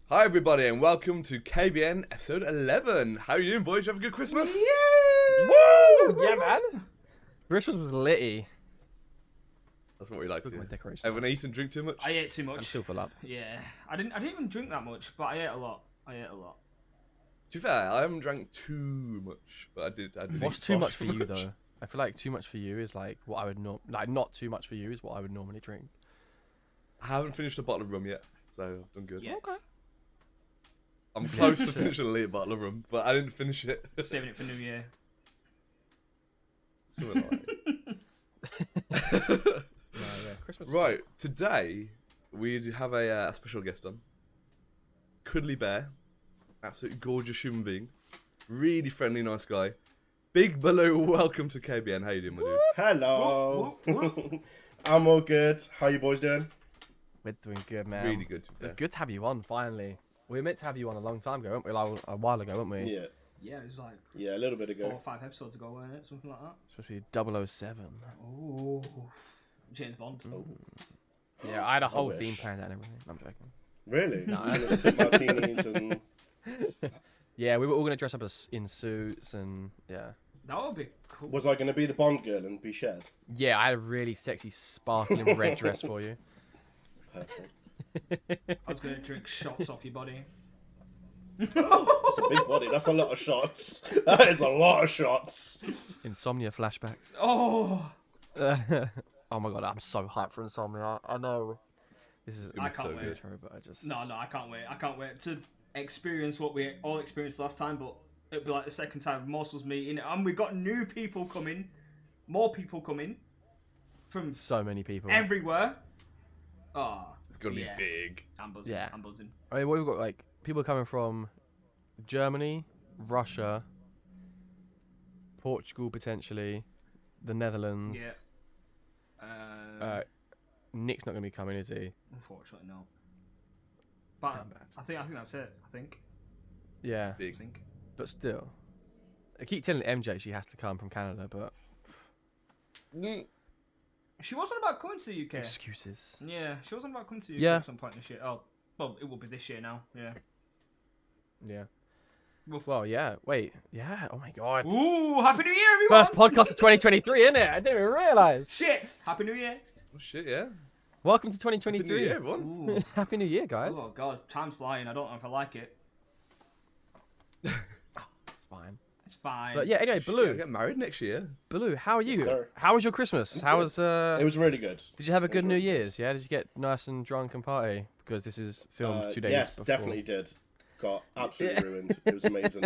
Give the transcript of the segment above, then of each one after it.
Hi everybody and welcome to KBN episode 11. How are you doing, boys? Did you have a good Christmas? Yeah! Woo! Yeah, man. Christmas was litty. That's what we like to do. Decorations. Everyone eat and drink too much? I ate too much. I'm still full up. Yeah, I didn't even drink that much, but I ate a lot. To be fair, I haven't drank too much, but I did What's eat too far much for too you much. though? I feel like too much for you is like what I would not too much for you is what I would normally drink. I haven't finished a bottle of rum yet, so I've done good. Yes. Okay. I'm close to finishing a litre bottle of rum, but I didn't finish it. Saving it for New Year. Something like Christmas. Right, today we have a special guest on. Cuddly bear, absolutely gorgeous human being, really friendly, nice guy. BigBhalu, welcome to KBN. How you doing, my dude? Hello. Whoop, whoop. I'm all good. How you boys doing? We're doing good, man. Really good. To be It's fair. good to have you on finally. We were meant to have you on a long time ago, weren't we? Like a while ago, weren't we? Yeah. Yeah, it was like Yeah, a little bit 4 or ago. 5 episodes ago, wasn't it? Something like that. Supposed to be 007. Oh, James Bond. Yeah, I had a whole wish. theme planned and everything. I'm joking. Really? No. And sip martinis and Yeah, we were all gonna dress up in suits and yeah. That would be cool. was I going to be the Bond girl and be shared? Yeah, I had a really sexy, sparkling red dress for you. Perfect. I was going to drink shots off your body. That's a big body. That's a lot of shots. That is a lot of shots. Insomnia flashbacks. Oh, Oh my god, I'm so hyped for Insomnia. I know. This is gonna I be can't so wait. good. intro, but I just no, I can't wait. I can't wait to experience what we all experienced last time, but it'll be like the second time of Morsel's meeting, and we got new people coming, more people coming from so many people. everywhere. Oh, It's gonna yeah. be big. I'm buzzing. Yeah. I'm buzzing. I mean, we've got like people coming from Germany, Russia, Portugal potentially, the Netherlands. Yeah. Nick's not gonna be coming, is he? Unfortunately, no. But Damn bad. I think that's it. I think. Yeah, I Big. think. but still, I keep telling MJ she has to come from Canada, but She wasn't about coming to the UK. excuses. Yeah, she wasn't about coming to the UK Yeah. at some point this year. Oh, well, it will be this year now. Yeah. Yeah. Woof. Well, yeah. Wait. Yeah. Oh my god. Ooh, Happy New Year, everyone! First podcast of 2023, isn't it? I didn't even realise. Shit! Happy New Year! Oh shit, yeah. Welcome to Happy New 2023. Year, everyone. Ooh. Happy New Year, guys. Oh, God. Time's flying. I don't know if I like it. It's fine. It's fine. But yeah, anyway, Shit, Bhalu. I get married next year. Bhalu, how are you? sir. How was your Christmas? How was It was really good. Did you have a good was New really good. Year's? Yeah, did you get nice and drunk and party? Because this is filmed 2 days Yes, before. definitely did. Got absolutely ruined. It was amazing.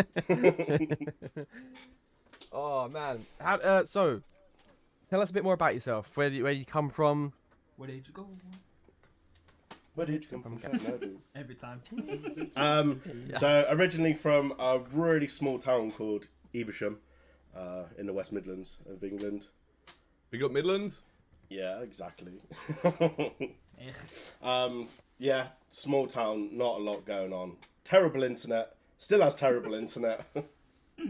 Oh man. How? So, tell us a bit more about yourself. Where you come from? Where did you go? Where did you come from? No, dude. Every time. So originally from a really small town called Evesham, in the West Midlands of England. We got Midlands. Yeah, exactly. Eh. Yeah, small town, not a lot going on. Terrible internet. Still has terrible internet.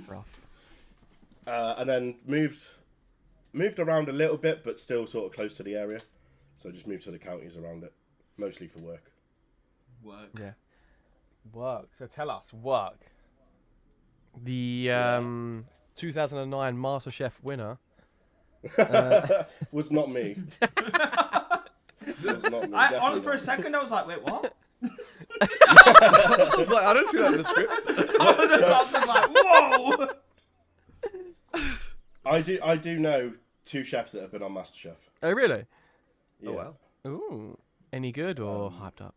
Rough. And then moved around a little bit, but still sort of close to the area. So just moved to the counties around it, mostly for work. Work. Yeah. Work. So tell us, work. The 2009 MasterChef winner. Was not me. Was not me. For definitely a second, I was like, wait, what? I was like, I don't see that in the script. I was like, whoa! I do know 2 chefs that have been on MasterChef. Oh really? Yeah. Oh wow. Ooh. Any good or hyped up?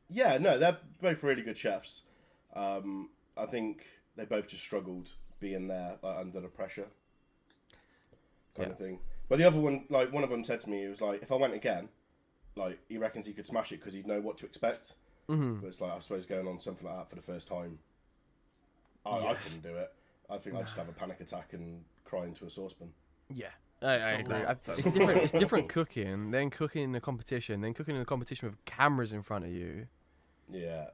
Yeah, no, they're both really good chefs. I think they both just struggled being there under the pressure, kind of thing. But the other one, like one of them said to me, he was like, if I went again, like he reckons he could smash it because he'd know what to expect. Mm-hmm. But it's like I suppose going on something like that for the first time, I couldn't do it. I think I'd just have a panic attack and cry into a saucepan. Yeah. I agree. that's- It's different. It's different cooking, then cooking in a competition, then cooking in a competition with cameras in front of you. Yeah,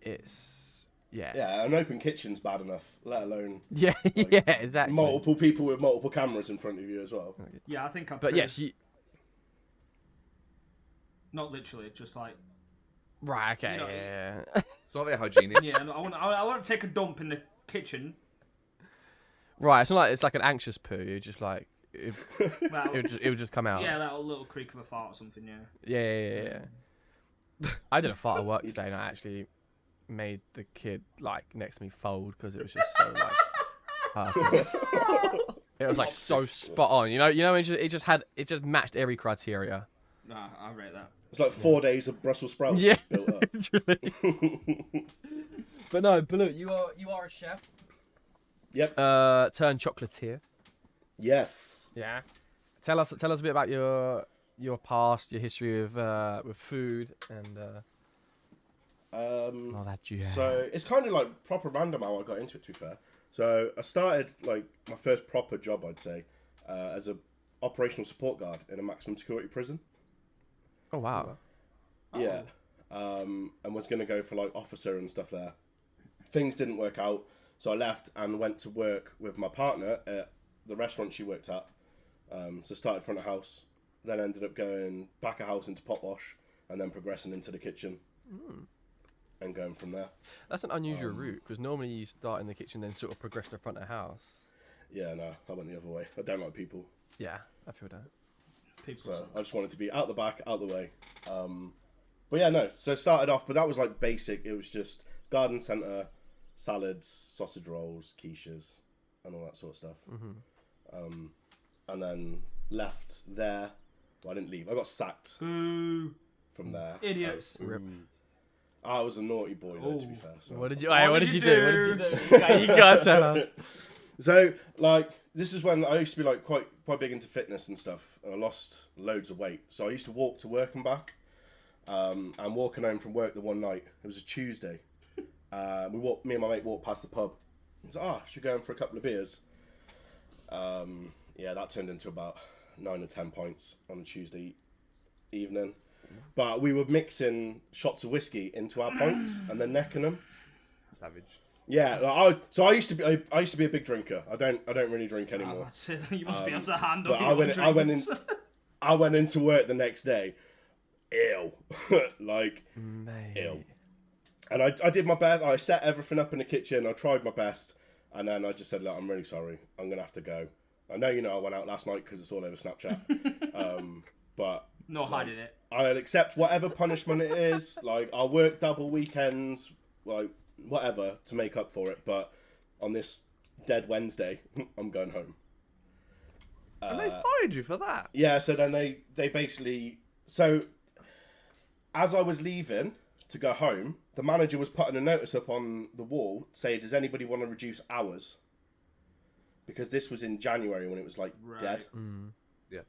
It's yeah. yeah. An open kitchen's bad enough, let alone Yeah, yeah, exactly. multiple people with multiple cameras in front of you as well. Yeah, I think I But yes, you, not literally, just like Right. Okay. You know, Yeah. It's not very hygienic. Yeah, and I want to take a dump in the kitchen. Right. It's not like it's like an anxious poo. You just like Well, it would just come out. yeah, that little creak of a fart or something. Yeah. Yeah. I did a fart at work today, and I actually made the kid like next to me fold because it was just so like perfect. It was like so spot on. You know, it just matched every criteria. Nah, I rate that. It's like 4 days of Brussels sprouts Yeah, built up. literally. But no, Bhalu, you are a chef. Yep. Turned chocolatier. Yes. Yeah. Tell us a bit about your past, your history with food and all that jazz. So it's kind of like proper random how I got into it, to be fair. So I started like my first proper job, I'd say, as a operational support guard in a maximum security prison. Oh wow. Yeah. And was going to go for like officer and stuff there. Things didn't work out, so I left and went to work with my partner at the restaurant she worked at. So started front of house, then ended up going back of house into pot wash, and then progressing into the kitchen. And going from there. That's an unusual route because normally you start in the kitchen then sort of progress to front of house. Yeah, no, I went the other way. I don't like people. Yeah, I feel that. People. So I just wanted to be out the back, out the way. But yeah, no. So started off, but that was like basic. It was just garden centre, salads, sausage rolls, quiches, and all that sort of stuff. And then left there. Well, I didn't leave. I got sacked Boo. from there. Idiots. Rip. I was a naughty boy, though, to be fair. So. What did you do? What did you do? You gotta tell us. So, like, this is when I used to be like quite big into fitness and stuff, and I lost loads of weight. So I used to walk to work and back. And walking home from work the one night, it was a Tuesday. Me and my mate walked past the pub. I was like, should we go in for a couple of beers? Yeah, that turned into about 9 or 10 pints on a Tuesday evening. But we were mixing shots of whiskey into our pints and then necking them. Savage. Yeah, like, I used to be a big drinker. I don't really drink Oh, anymore. that's it. You must be able to handle But your I went into work the next day, ill, like Mate. ill. And I did my best. I set everything up in the kitchen. I tried my best, and then I just said, "Look, I'm really sorry. I'm gonna have to go." I know I went out last night because it's all over Snapchat. But Not hiding it. I'll accept whatever punishment it is. Like, I'll work double weekends, like whatever, to make up for it. But on this dead Wednesday, I'm going home. And they fired you for that? Yeah, so then they basically... So, as I was leaving to go home, the manager was putting a notice up on the wall saying, does anybody want to reduce hours? Because this was in January when it was, like, dead. Yeah.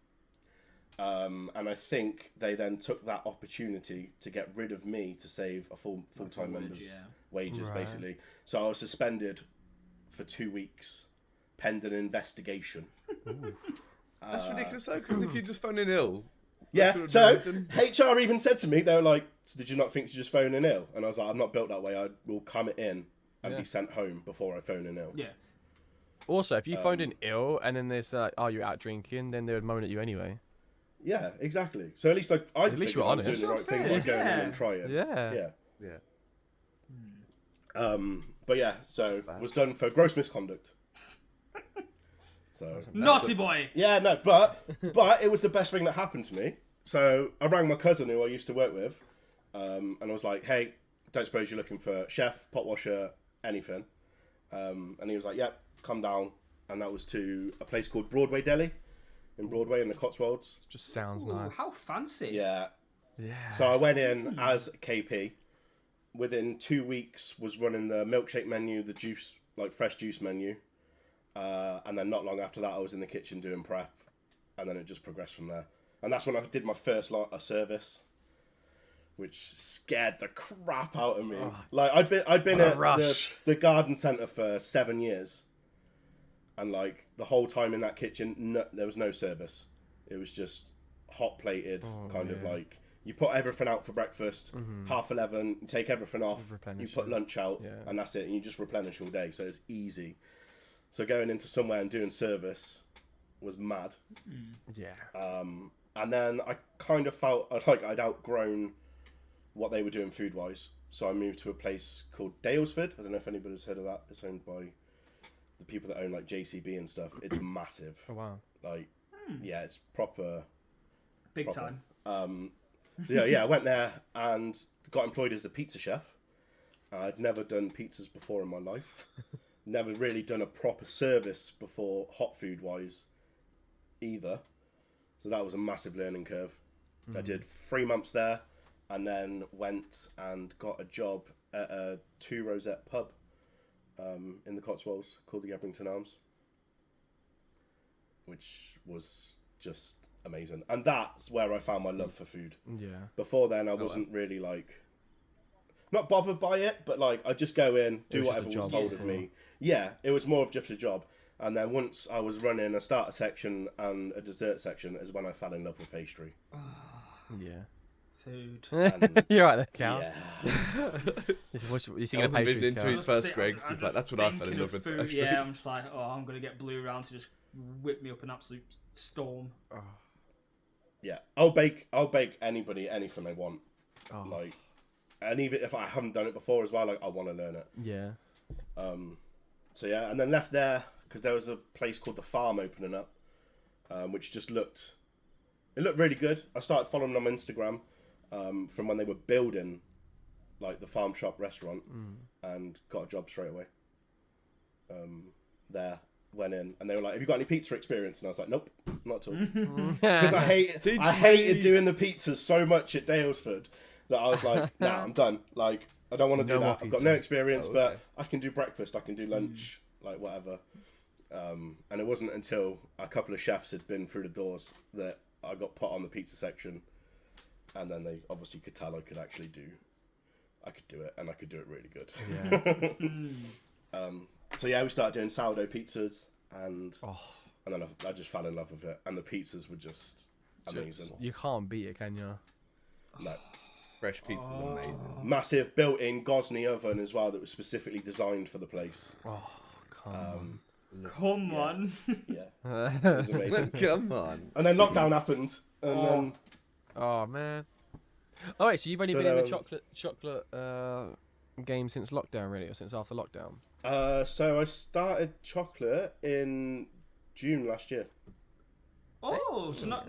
And I think they then took that opportunity to get rid of me to save a full-time member's wages, Right. basically. So I was suspended for 2 weeks, pending investigation. That's ridiculous, though, because if you just phone in ill... Yeah, so HR even said to me, they were like, so did you not think to just phone in ill? And I was like, I'm not built that way. I will come in and be sent home before I phone in ill. Yeah. Also, if you phoned in ill and then there's like, oh, you're out drinking, then they would moan at you anyway. Yeah, exactly. So at least I least think you're I was doing honest. the right thing by going in and trying. Yeah. Yeah. But yeah, so was done for gross misconduct. So Naughty boy. yeah, no, but it was the best thing that happened to me. So I rang my cousin who I used to work with, and I was like, "Hey, don't suppose you're looking for chef, pot washer, anything?" And he was like, "Yep, come down." And that was to a place called Broadway Deli in Broadway in the Cotswolds. Just sounds Ooh, nice. how fancy. Yeah. Yeah. So I went in as KP. Within 2 weeks, was running the milkshake menu, the juice, like fresh juice menu. And then not long after that, I was in the kitchen doing prep. And then it just progressed from there. And that's when I did my first service, which scared the crap out of me. Like, I'd been at the garden centre for 7 years. And, like, the whole time in that kitchen, there was no service. It was just hot plated, kind of like... You put everything out for breakfast, 11:30, you take everything off, you put lunch out, and that's it, and you just replenish all day, so it's easy. So going into somewhere and doing service was mad. Yeah. And then I kind of felt like I'd outgrown what they were doing food wise. So I moved to a place called Dalesford. I don't know if anybody's heard of that. It's owned by the people that own like JCB and stuff. It's massive. Oh wow. Like, yeah, it's proper. Big proper. time. So yeah, I went there and got employed as a pizza chef. I'd never done pizzas before in my life. Never really done a proper service before, hot food wise, either. So that was a massive learning curve. I did 3 months there, and then went and got a job at a 2 Rosette pub in the Cotswolds called the Ebrington Arms, which was just amazing. And that's where I found my love for food. Yeah. Before then, I wasn't really like, not bothered by it, but like I just go in, do was just whatever a was job told of for- me. Yeah, it was more of just a job. And then once I was running a starter section and a dessert section is when I fell in love with pastry. Yeah. Food. And You're right there, Cal. yeah, You think He of hasn't been pastries, into Cal? his first Greg's. He's like, that's when I fell in love with food. pastry. Yeah, I'm just like, oh, I'm gonna get Blue around to just whip me up an absolute storm. yeah. I'll bake anybody anything they want. Oh. Like, and even if I haven't done it before as well, like I want to learn it. Yeah. So yeah, and then left there because there was a place called the Farm opening up, which just looked really good. I started following them on Instagram from when they were building like the farm shop restaurant, and got a job straight away. There, went in, and they were like, "Have you got any pizza experience?" And I was like, "Nope, not at all." Because I hated doing the pizzas so much at Dalesford that I was like, "Nah, I'm done. Like, I don't want to do No more that. I've got pizza." no experience, Oh, but okay. I can do breakfast, I can do lunch, like whatever." And it wasn't until a couple of chefs had been through the doors that I got put on the pizza section, and then they obviously could tell I could do it, and I could do it really good. Yeah. So yeah, we started doing sourdough pizzas, and Oh. and then I just fell in love with it, and the pizzas were just amazing. You can't beat it, can you? No. Fresh pizza's amazing. Massive built-in Gosney oven as well that was specifically designed for the place. Oh, come on. Come on. Yeah, it was amazing. Come on. And then lockdown happened, and then Oh man. Oh wait, so you've only So, been in the chocolate game since lockdown, really, or since after lockdown? so I started chocolate in June last year. Oh, so not.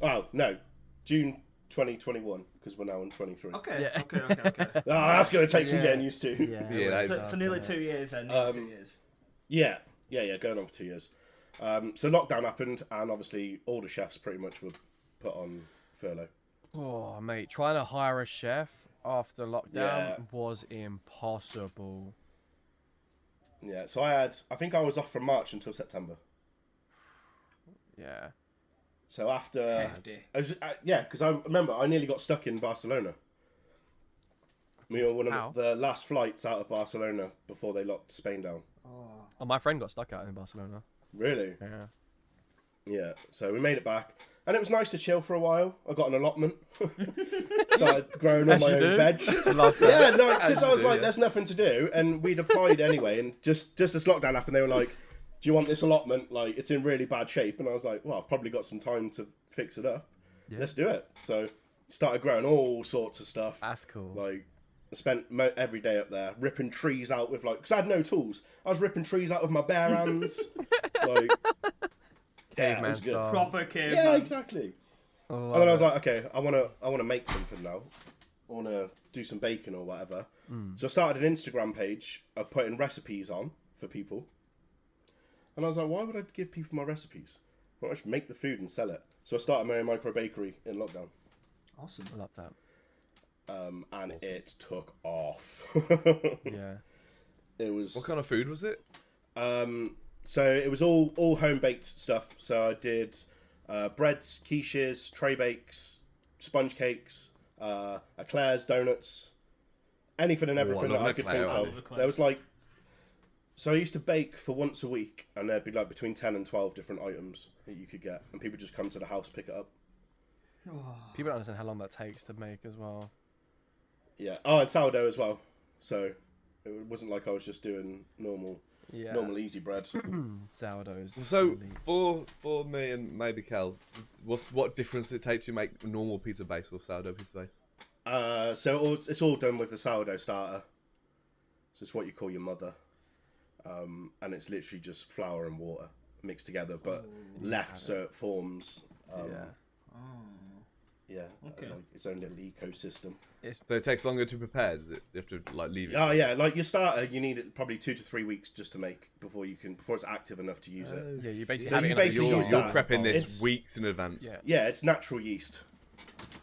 Oh no, June 2021, because we're now in 23. Okay. Yeah. Okay. Oh, that's gonna take some Yeah. getting used to. Yeah, that is- So nearly 2 years then. Nearly 2 years. Yeah, going on for 2 years. So lockdown happened, and obviously all the chefs pretty much were put on furlough. Oh mate, trying to hire a chef after lockdown Yeah. was impossible. Yeah, so I think I was off from March until September. Yeah. So after, Hefty. because I remember I nearly got stuck in Barcelona. We were one How? of the last flights out of Barcelona before they locked Spain down. Oh, my friend got stuck out in Barcelona. Really? Yeah. Yeah. So we made it back, and it was nice to chill for a while. I got an allotment. Started growing all As my you own do. veg. I love that. Yeah, no, because As I you was do, like, yeah. there's nothing to do, and we'd applied anyway, and just as lockdown happened, they were like, do you want this allotment? Like, it's in really bad shape, and I was like, well, I've probably got some time to fix it up. Yeah. Let's do it. So, started growing all sorts of stuff. That's cool. Like, I spent every day up there ripping trees out with because I had no tools. I was ripping trees out with my bare hands. Like, yeah, it Caveman was good. style. Proper kid. Yeah, man. exactly. Oh, And then I was like, okay, I wanna make something now. I wanna do some baking or whatever. So I started an Instagram page of putting recipes on for people. And I was like, why would I give people my recipes? Why don't I just make the food and sell it? So I started my own micro bakery in lockdown. Awesome. I love that. And it took off. Yeah. It was What kind of food was it? so it was all home baked stuff. So I did breads, quiches, tray bakes, sponge cakes, eclairs, donuts, anything and everything love that an I could eclair. think I love of. eclairs. There was like, so I used to bake for once a week, and there'd be like between 10 and 12 different items that you could get, and people just come to the house, pick it up. People don't understand how long that takes to make as well. Yeah. Oh, and sourdough as well. So it wasn't like I was just doing normal easy bread. Sourdoughs. So for me and maybe Cal, what difference does it take to make normal pizza base or sourdough pizza base? So it's all done with the sourdough starter. So it's what you call your mother. And it's literally just flour and water mixed together, but left so it forms. Yeah, Okay. like its own little ecosystem. So it takes longer to prepare. Does it? You have to like leave it. Oh yeah, like your starter, you need it probably 2 to 3 weeks just to make before it's active enough to use it. Yeah, you basically So have you it in basically a You're, use you're that. prepping this It's- weeks in advance. Yeah. Yeah, it's natural yeast.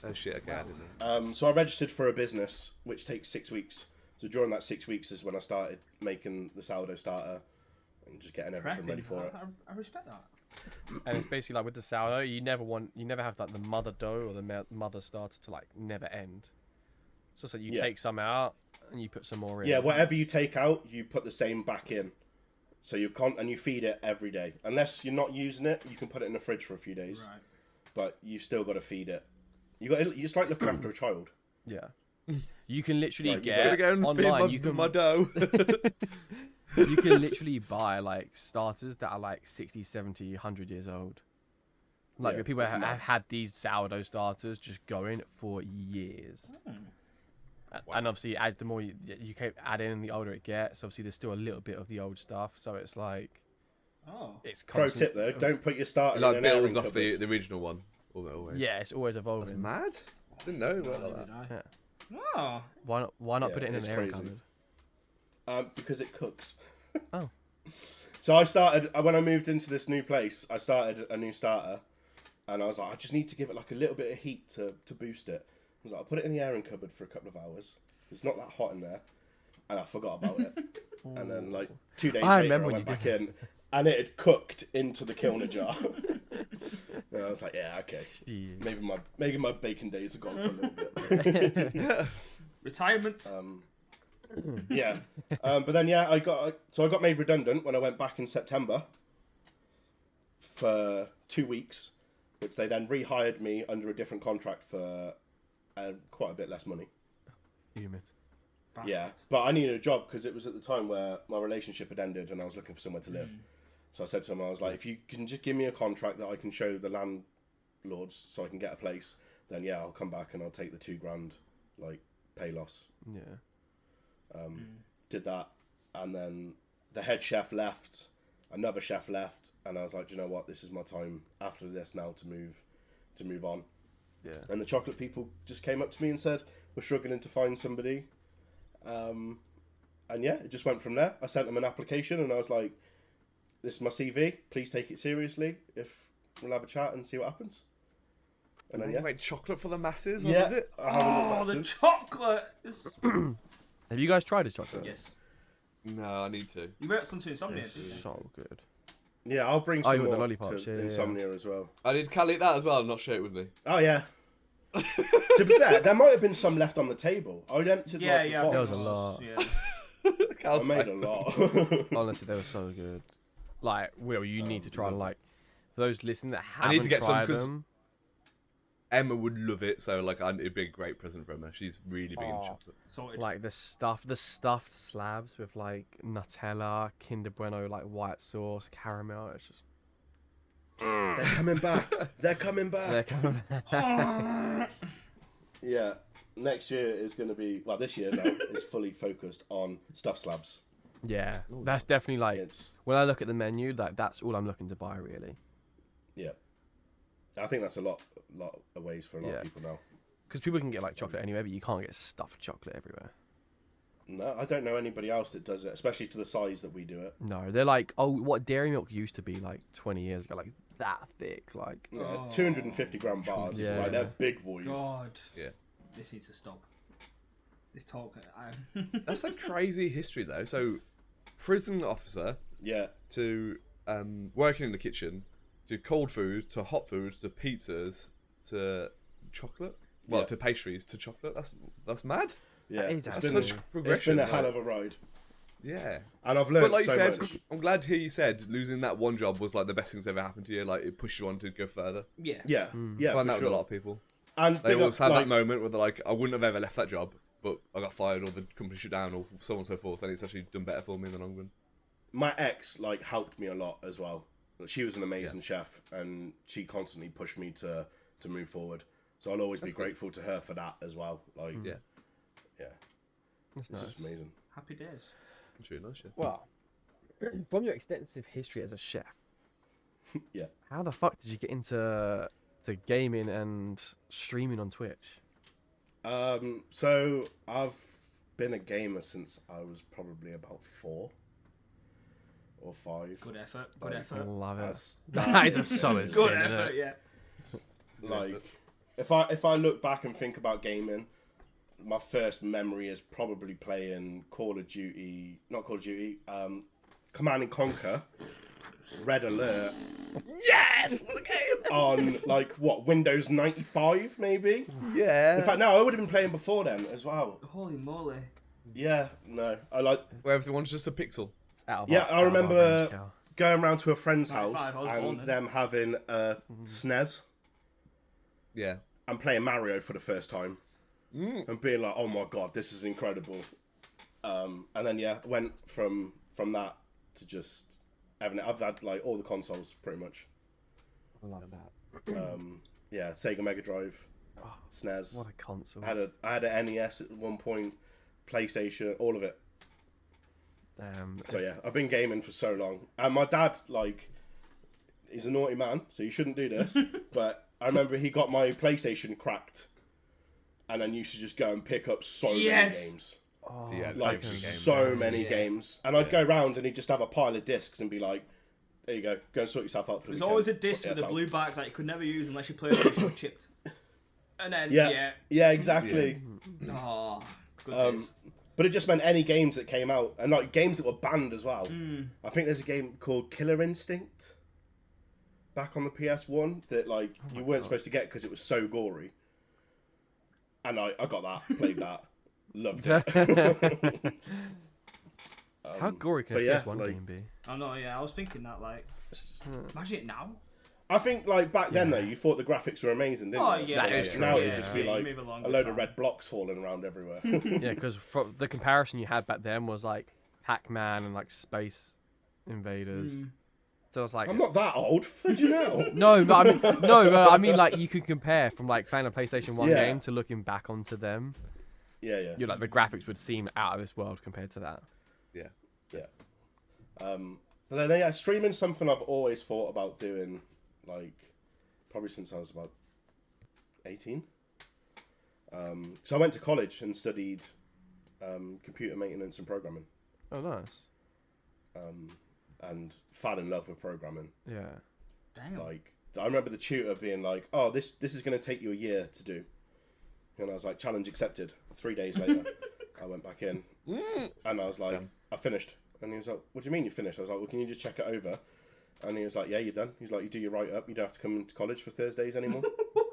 Oh shit! Okay, I didn't know. So I registered for a business which takes 6 weeks. So during that 6 weeks is when I started making the sourdough starter and just getting everything ready for it. I respect that. And it's basically like with the sourdough, you never have like the mother dough or the mother starter to like never end. It's just that you Yeah. take some out and you put some more in. Yeah, whatever you take out, you put the same back in. So and you feed it every day. Unless you're not using it, you can put it in the fridge for a few days. Right. But you've still got to feed it. It's like looking after a child. Yeah. You can literally Right, you get Gotta go and feed online. You my dough. you can literally buy like starters that are like 60, 70, 100 years old. Like Yeah, people that's have mad. had these sourdough starters just going for years. And obviously, the more you keep adding, the older it gets. Obviously, there's still a little bit of the old stuff, so it's like Oh. it's Pro constant. tip though, don't put your starter It like in an airing builds off cupboard. the original one. Always. Yeah, it's always That's evolving. mad. Didn't know it worked like that. Yeah. Oh. Why not Yeah, put it in it's an airing crazy. cupboard? Because it cooks. Oh. So I started when I moved into this new place. I started a new starter, and I was like, I just need to give it like a little bit of heat to boost it. I was like, I'll put it in the airing cupboard for a couple of hours. It's not that hot in there, and I forgot about it. And then like 2 days I later, remember I when went you back did in, and it had cooked into the kilner jar. And I was like, yeah, okay. Yeah. Maybe my bacon days are gone for a little bit. Retirement. Yeah, but then I got made redundant when I went back in September for 2 weeks, which they then rehired me under a different contract for quite a bit less money. Human. Yeah, Bastards. but I needed a job because it was at the time where my relationship had ended and I was looking for somewhere to live. So I said to him, I was like, if you can just give me a contract that I can show the landlords so I can get a place, then yeah, I'll come back and I'll take the $2,000 like pay loss. Yeah. Did that, and then the head chef left, another chef left, and I was like, do you know what, this is my time after this now to move on. Yeah. And the chocolate people just came up to me and said, we're struggling to find somebody. And yeah, it just went from there. I sent them an application and I was like, this is my CV, please take it seriously, if we'll have a chat and see what happens. And then You yeah, make chocolate for the masses. I yeah, love it. I haven't Oh, looked the back since. chocolate. Have you guys tried this chocolate? Yes. No, I need to. You went on to Insomnia, didn't you? So good. Yeah, I'll bring Oh, some you want the more lollipops, to yeah, yeah, yeah. Insomnia as well. I did Cal eat that as well. Not share it with me. Oh yeah. To be fair, there might have been some left on the table. I'd emptied Yeah, like, yeah. the There was box. a lot. Yeah. Cal's I made a face. lot. Honestly, they were so good. Like, Will, you need to try them. Like, for those listening that I need haven't to get some, tried 'cause them. Emma would love it, so like it'd be a great present for Emma. She's really big into chocolate. Sorted. Like the stuffed slabs with like Nutella, Kinder Bueno, like white sauce, caramel. It's just They're coming back. They're coming they're back. kind of Yeah. Next year is going to be, well, this year now is fully focused on stuffed slabs. yeah. That's definitely like It's, when I look at the menu, like that's all I'm looking to buy really. yeah. I think that's a lot of ways for a lot Yeah. of people now. Because people can get like chocolate anywhere, but you can't get stuffed chocolate everywhere. No, I don't know anybody else that does it, especially to the size that we do it. No, they're like, oh, what dairy milk used to be like 20 years ago, like that thick, like. Yeah, Oh. 250 gram bars. Yeah. Like, they're big boys. God. Yeah. This needs to stop. This talk. That's a crazy history though. So, prison officer Yeah. to working in the kitchen, to cold food, to hot foods, to pizzas, to chocolate. Well, Yeah. to pastries, to chocolate. That's mad. Yeah. That is It's That's been, such it's progression. been a like- hell of a ride. Yeah. And I've learned But like you so said, much. I'm glad to hear you said losing that one job was like the best thing that's ever happened to you. Like it pushed you on to go further. Yeah. Yeah. Yeah, I find for that sure. with a lot of people. And They big always up, have like, that moment where they're like, I wouldn't have ever left that job, but I got fired or the company shut down or so on and so forth, and it's actually done better for me in the long run. my ex like helped me a lot as well. She was an amazing chef, and she constantly pushed me to move forward. So I'll always be That's good. grateful to her for that as well. Like, Yeah. yeah, That's it's nice. just amazing. Happy days. It's really nice, yeah. Well, from your extensive history as a chef, Yeah. how the fuck did you get into gaming and streaming on Twitch? So I've been a gamer since I was probably about 4 or 5. Good effort. Good Like, effort. Love I it. started- That is a solid Good stint, isn't effort. it? Yeah. Like, if I look back and think about gaming, my first memory is probably playing Call of Duty, not Call of Duty, Command and Conquer, Red Alert Yes! What a game! on like what, Windows 95 maybe. Yeah. In fact, no, I would have been playing before then as well. Holy moly. Yeah, no, I like Where everyone's just a pixel. It's out of Yeah, our- I out of our remember- range now. going around to a friend's 95, house I was born and then. them having a SNES Yeah. and playing Mario for the first time and being like, oh my god, this is incredible. And then yeah, went from that to just having it. I've had like all the consoles pretty much. I love that. Yeah, Sega Mega Drive, SNES. What a console. I had an NES at one point, PlayStation, all of it. So yeah, I've been gaming for so long. And my dad, like, he's a naughty man, so you shouldn't do this. But I remember he got my PlayStation cracked, and then used to just go and pick up so many Yes. games. Oh, Yeah, Like, back in the game, so yeah. many Yeah. games. And I'd go round and he'd just have a pile of discs and be like, there you go and sort yourself out for the There's weekend. always a disc Yeah, with a sound. blue back that you could never use unless you play it original chipped. And then, Yeah. Yeah, exactly. Oh, good Um, days. But it just meant any games that came out, and like games that were banned as well. I think there's a game called Killer Instinct back on the PS1 that like you weren't supposed to get because it was so gory. And I got that, played that, loved it. How gory can a but yeah, PS1 like- game be? I know, yeah, I was thinking that, like, imagine it now. I think like back then though, you thought the graphics were amazing, didn't Oh, you? yeah, That like, is true, Now yeah. it'd just be Yeah, you like move along a with load time. of red blocks falling around everywhere. Yeah, because the comparison you had back then was like Pac-Man and like Space Invaders. So it's like I'm not that old, did you know? no, but I mean like you could compare from like playing a PlayStation 1 Yeah. game to looking back onto them. Yeah. You're like the graphics would seem out of this world compared to that. Yeah. But then yeah, streaming's something I've always thought about doing, like probably since I was about 18. So I went to college and studied computer maintenance and programming, Oh, nice. and fell in love with programming. Yeah. Damn. Like I remember the tutor being like, "Oh, this is going to take you a year to do," and I was like, "Challenge accepted." 3 days later, I went back in, and I was like, "I finished." And he was like, "What do you mean you finished?" I was like, "Well, can you just check it over?" And he was like, "Yeah, you're done." He's like, "You do your write up. You don't have to come into college for Thursdays anymore."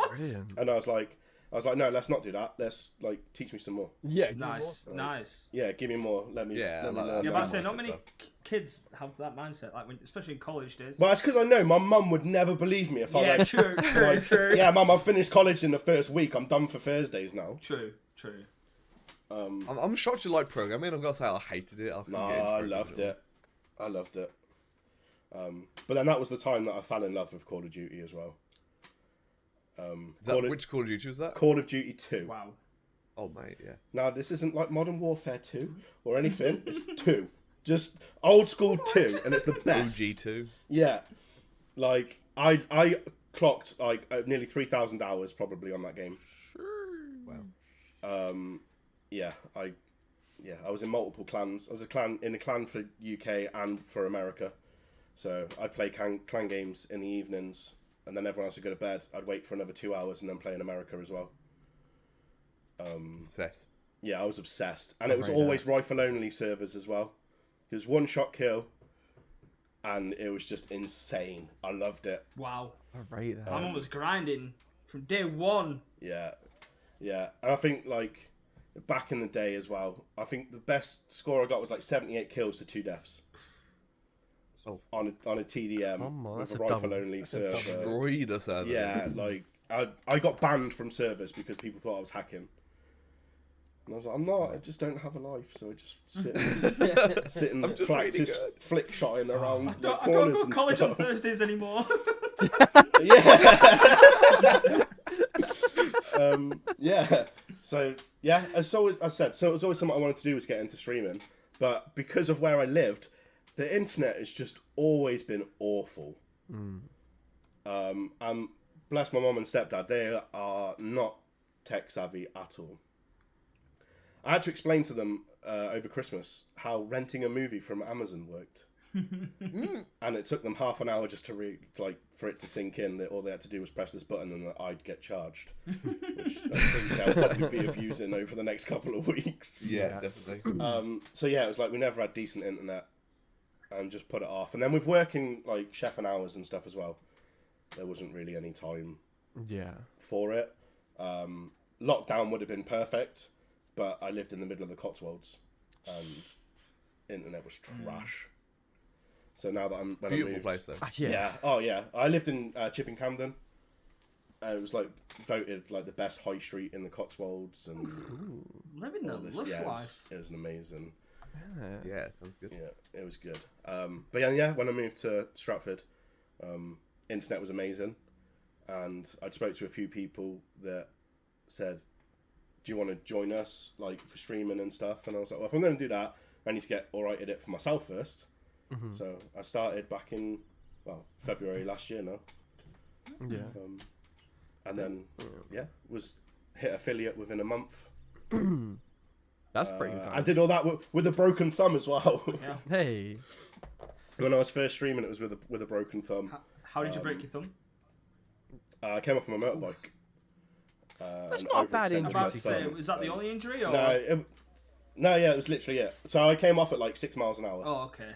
Brilliant. And I was like, "No, let's not do that. Let's like teach me some more. Yeah. Nice, nice. Yeah, give me more. Let me. Yeah, let me I like learn that. Yeah, more." but I say mindset, not many though. kids have that mindset, like when, especially in college days. Well, it's because I know my mum would never believe me if I Yeah, went. true, like, true. Yeah, mum, I've finished college in the first week. I'm done for Thursdays now. True. I'm shocked you like programming. I've got to say I hated it. No, I loved it. I loved it. But then that was the time that I fell in love with Call of Duty as well. Which Call of Duty was that? Call of Duty 2. Wow. Oh, mate, yeah. Now, this isn't like Modern Warfare 2 or anything. It's 2. Just old school 2, and it's the best. OG2. Yeah. Like, I clocked like nearly 3,000 hours probably on that game. Wow. Yeah, I was in multiple clans. I was in a clan for UK and for America. So I'd play clan games in the evenings, and then everyone else would go to bed. I'd wait for another 2 hours and then play in America as well. Obsessed. Yeah, I was obsessed. And it was Right, always rifle-only servers as well. It was one-shot kill, and it was just insane. I loved it. Wow. I rate that. My mum was grinding from day one. Yeah. And I think, like, back in the day as well, I think the best score I got was like 78 kills to 2 deaths. Oh. On a TDM Come on, with that's a a double. rifle-only That's a server. Destroyed us, haven't they? Yeah, like, I got banned from servers because people thought I was hacking. And I was like, I'm not, I just don't have a life, so I just sit and I'm just practice really good. flick shotting around the I don't corners go to and college on stuff. Thursdays anymore. Yeah. Yeah. So yeah, as always, I said, so it was always something I wanted to do was get into streaming, but because of where I lived, the internet has just always been awful. And bless my mum and stepdad, they are not tech savvy at all. I had to explain to them over Christmas how renting a movie from Amazon worked. And it took them half an hour just to for it to sink in that all they had to do was press this button and that I'd get charged, which I think they'll probably be abusing over the next couple of weeks. Yeah, definitely. So yeah, it was like we never had decent internet and just put it off. And then with working like chef and hours and stuff as well, there wasn't really any time for it. Lockdown would have been perfect, but I lived in the middle of the Cotswolds and internet was trash. So now that when Beautiful I moved, place though. yeah, oh yeah, I lived in Chipping Campden. It was like voted like the best high street in the Cotswolds and Living the lush life. It was an amazing. Yeah, sounds good. Yeah, it was good. But yeah, when I moved to Stratford, internet was amazing, and I'd spoke to a few people that said, "Do you want to join us like for streaming and stuff?" And I was like, "Well, if I'm going to do that, I need to get all right at it for myself first." So I started back in February last year now. Yeah. And then was hit affiliate within a month. That's pretty good. I did all that with a broken thumb as well. Yeah. Hey. When I was first streaming, it was with a broken thumb. How did you break your thumb? I came off my motorbike. That's and not a bad overextended I'm about to injury. say, was that the only injury? Or? No, it was literally it. So I came off at like 6 miles an hour. Oh, okay.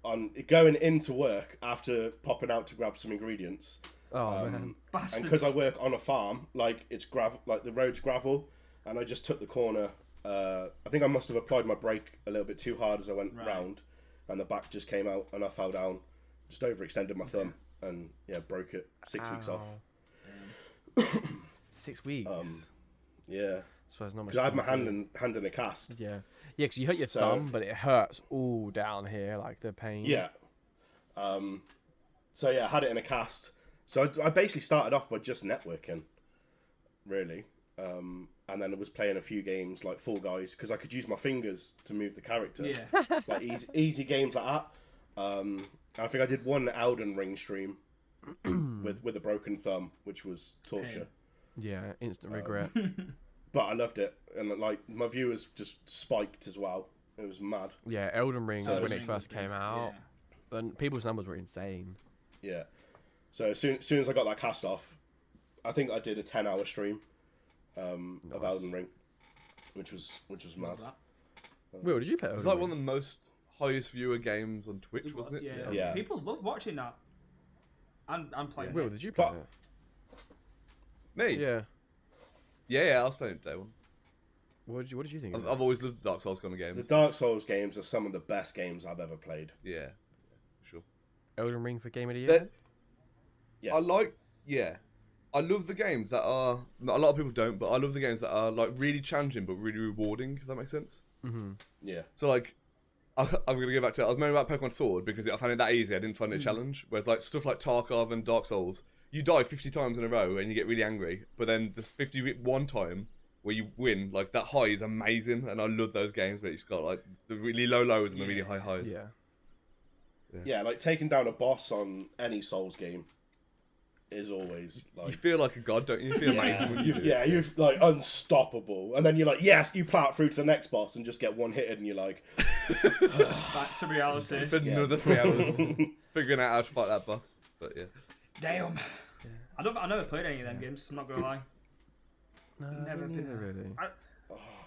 On going into work after popping out to grab some ingredients. Man. And Bastards. because I work on a farm, like it's gravel, like the road's gravel, and I just took the corner. I think I must have applied my brake a little bit too hard as I went round, and the back just came out, and I fell down, just overextended my thumb, and broke it. 6 weeks off. 6 weeks. Yeah, So there's not much. because I had my you can hand in a cast. do. Yeah. Yeah, because you hurt your thumb, but it hurts all down here, like the pain. Yeah. So yeah, I had it in a cast. So I basically started off by just networking, really, and then I was playing a few games like Fall Guys because I could use my fingers to move the character. Yeah. Like easy games like that. I think I did one Elden Ring stream with a broken thumb, which was torture. Yeah, instant regret. But I loved it, and like my viewers just spiked as well. It was mad. Yeah, Elden Ring So when it's- it first came out, then people's numbers were insane. Yeah. So as soon as I got that cast off, I think I did a 10-hour stream of Elden Ring, which was mad. Will, did you play Elden It's like Ring? one of the most highest viewer games on Twitch, wasn't it? Yeah. People love watching that. And playing Will, it. did you play But- it? Me? Yeah. Yeah, I was playing it day one. What did you think of it? I've always loved the Dark Souls kind of The games. Dark Souls games are some of the best games I've ever played. Yeah, sure. Elden Ring for Game of the Year? They're- Yes. I love the games that are, a lot of people don't, but I love the games that are like really challenging but really rewarding, if that makes sense. Yeah. So like, I'm going to go back to, I was moaning about Pokemon Sword because I found it that easy, I didn't find it a challenge. Whereas like stuff like Tarkov and Dark Souls, you die 50 times in a row and you get really angry, but then this 51 time where you win, like that high is amazing, and I love those games where it's got like the really low lows and the really high highs. Yeah. Yeah, like taking down a boss on any Souls game is always You like feel like a god, don't you? You feel amazing when you do it. you're like unstoppable, and then you're like, yes, you plow through to the next boss and just get one hitted, and you're like, Back to reality. Spend another 3 hours figuring out how to fight that boss. But yeah. Damn. I never played any of them games. I'm not gonna lie. No, Never me been neither, really.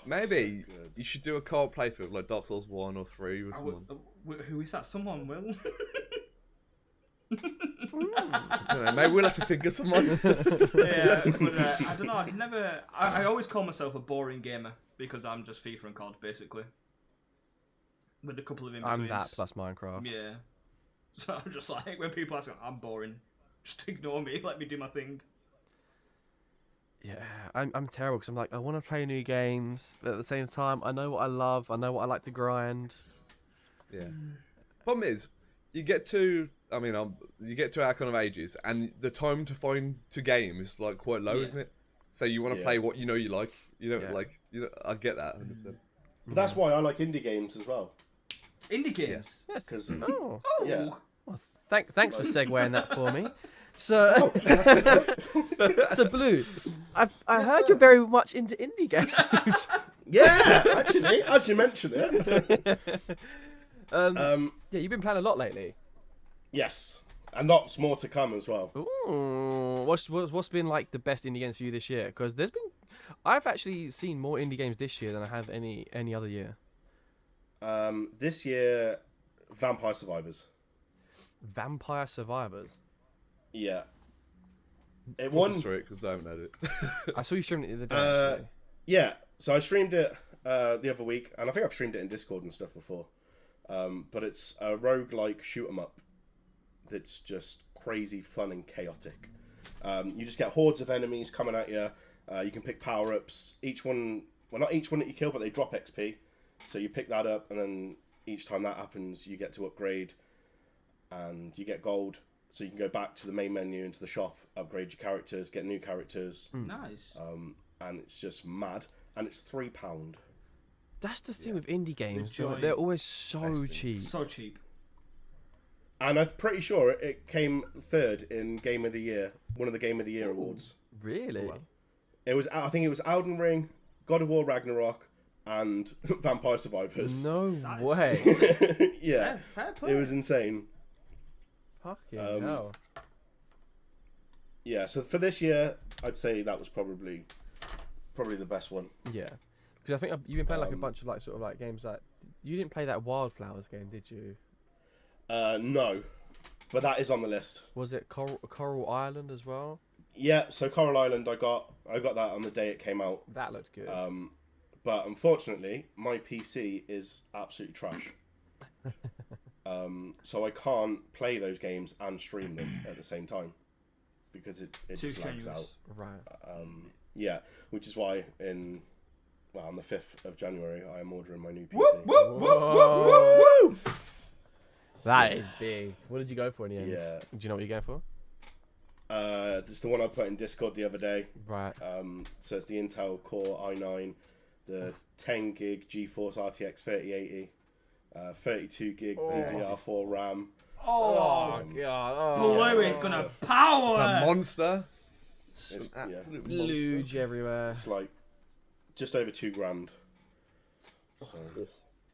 Maybe so good. you should do a co-op playthrough like Dark Souls 1 or 3 with I someone. who is that? Someone will. I don't know, maybe we'll have to think of someone. Yeah, but I don't know. I always call myself a boring gamer because I'm just FIFA and COD basically, with a couple of in I'm that plus Minecraft. Yeah. So I'm just like, when people ask me, I'm boring. Just ignore me. Let me do my thing. Yeah, I'm terrible because I'm like, I want to play new games, but at the same time, I know what I love, I know what I like to grind. Yeah. Problem is, you get to I mean, you get to our kind of ages, and the time to game is like quite low, isn't it? So you want to play what you know you like. You don't like. I get that 100%. But that's why I like indie games as well. Indie games. Yes. 'Cause- Oh. Yeah. Well, thanks for segueing that for me. So, so Blue, I heard you're very much into indie games. Yeah, actually, as you mention it. Yeah, you've been playing a lot lately. Yes, and lots more to come as well. Ooh, what's been like the best indie games for you this year? Because I've actually seen more indie games this year than I have any other year. This year, Vampire Survivors. Vampire Survivors. Yeah. It Walk won. us through it because I haven't had it. I saw you streaming it the other day. Actually. Yeah, so I streamed it the other week, and I think I've streamed it in Discord and stuff before. But it's a roguelike shoot 'em up that's just crazy fun and chaotic. You just get hordes of enemies coming at you. You can pick power-ups. Not each one that you kill, but they drop XP. So you pick that up, and then each time that happens, you get to upgrade, and you get gold. So you can go back to the main menu into the shop, upgrade your characters, get new characters. Nice. And it's just mad. And it's £3. That's the thing with indie games. Biirchyyy. They're always so cheap. So cheap. And I'm pretty sure it came third in Game of the Year, one of the Game of the Year awards. Really? I think it was Elden Ring, God of War Ragnarok, and Vampire Survivors. No Nice. way. Yeah, Fair play. it was insane. Fucking hell. Yeah, so for this year, I'd say that was probably the best one. Yeah. Because I think you've been playing like a bunch of like sort of like games that you didn't play that Wildflowers game, did you? No, but that is on the list. Was it Coral Island as well? Yeah, so Coral Island, I got that on the day it came out. That looked good. But unfortunately, my PC is absolutely trash. So I can't play those games and stream them at the same time because it Too just lags out. strenuous. Right. Yeah, which is why on the 5th of January, I am ordering my new PC. Whoop, whoop, whoop, whoop, whoop, whoop. That is big. What did you go for in the end? Yeah. Do you know what you're going for? It's the one I put in Discord the other day. Right. So it's the Intel Core i9, the 10 gig GeForce RTX 3080, 32 gig DDR4 RAM. Oh, God. Blue is gonna power. It's a monster. It's, An yeah, absolute Luge monster. everywhere. it's like just over £2,000. So.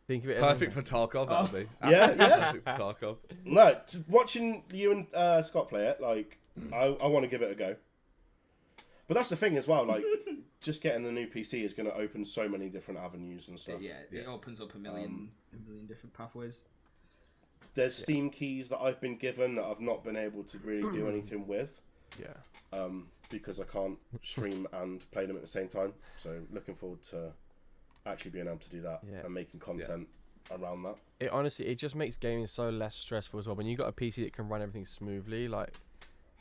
Think of it. Perfect for Tarkov, that would be. Yeah, yeah. Perfect for Tarkov. No, just watching you and Scott play it, like, I want to give it a go. But that's the thing as well, like, just getting the new PC is going to open so many different avenues and stuff. Yeah, it opens up a million different pathways. There's Steam keys that I've been given that I've not been able to really do anything with. Yeah. Because I can't stream and play them at the same time. So looking forward to actually being able to do that and making content around that. It honestly, it just makes gaming so less stressful as well. When you got a PC that can run everything smoothly, like,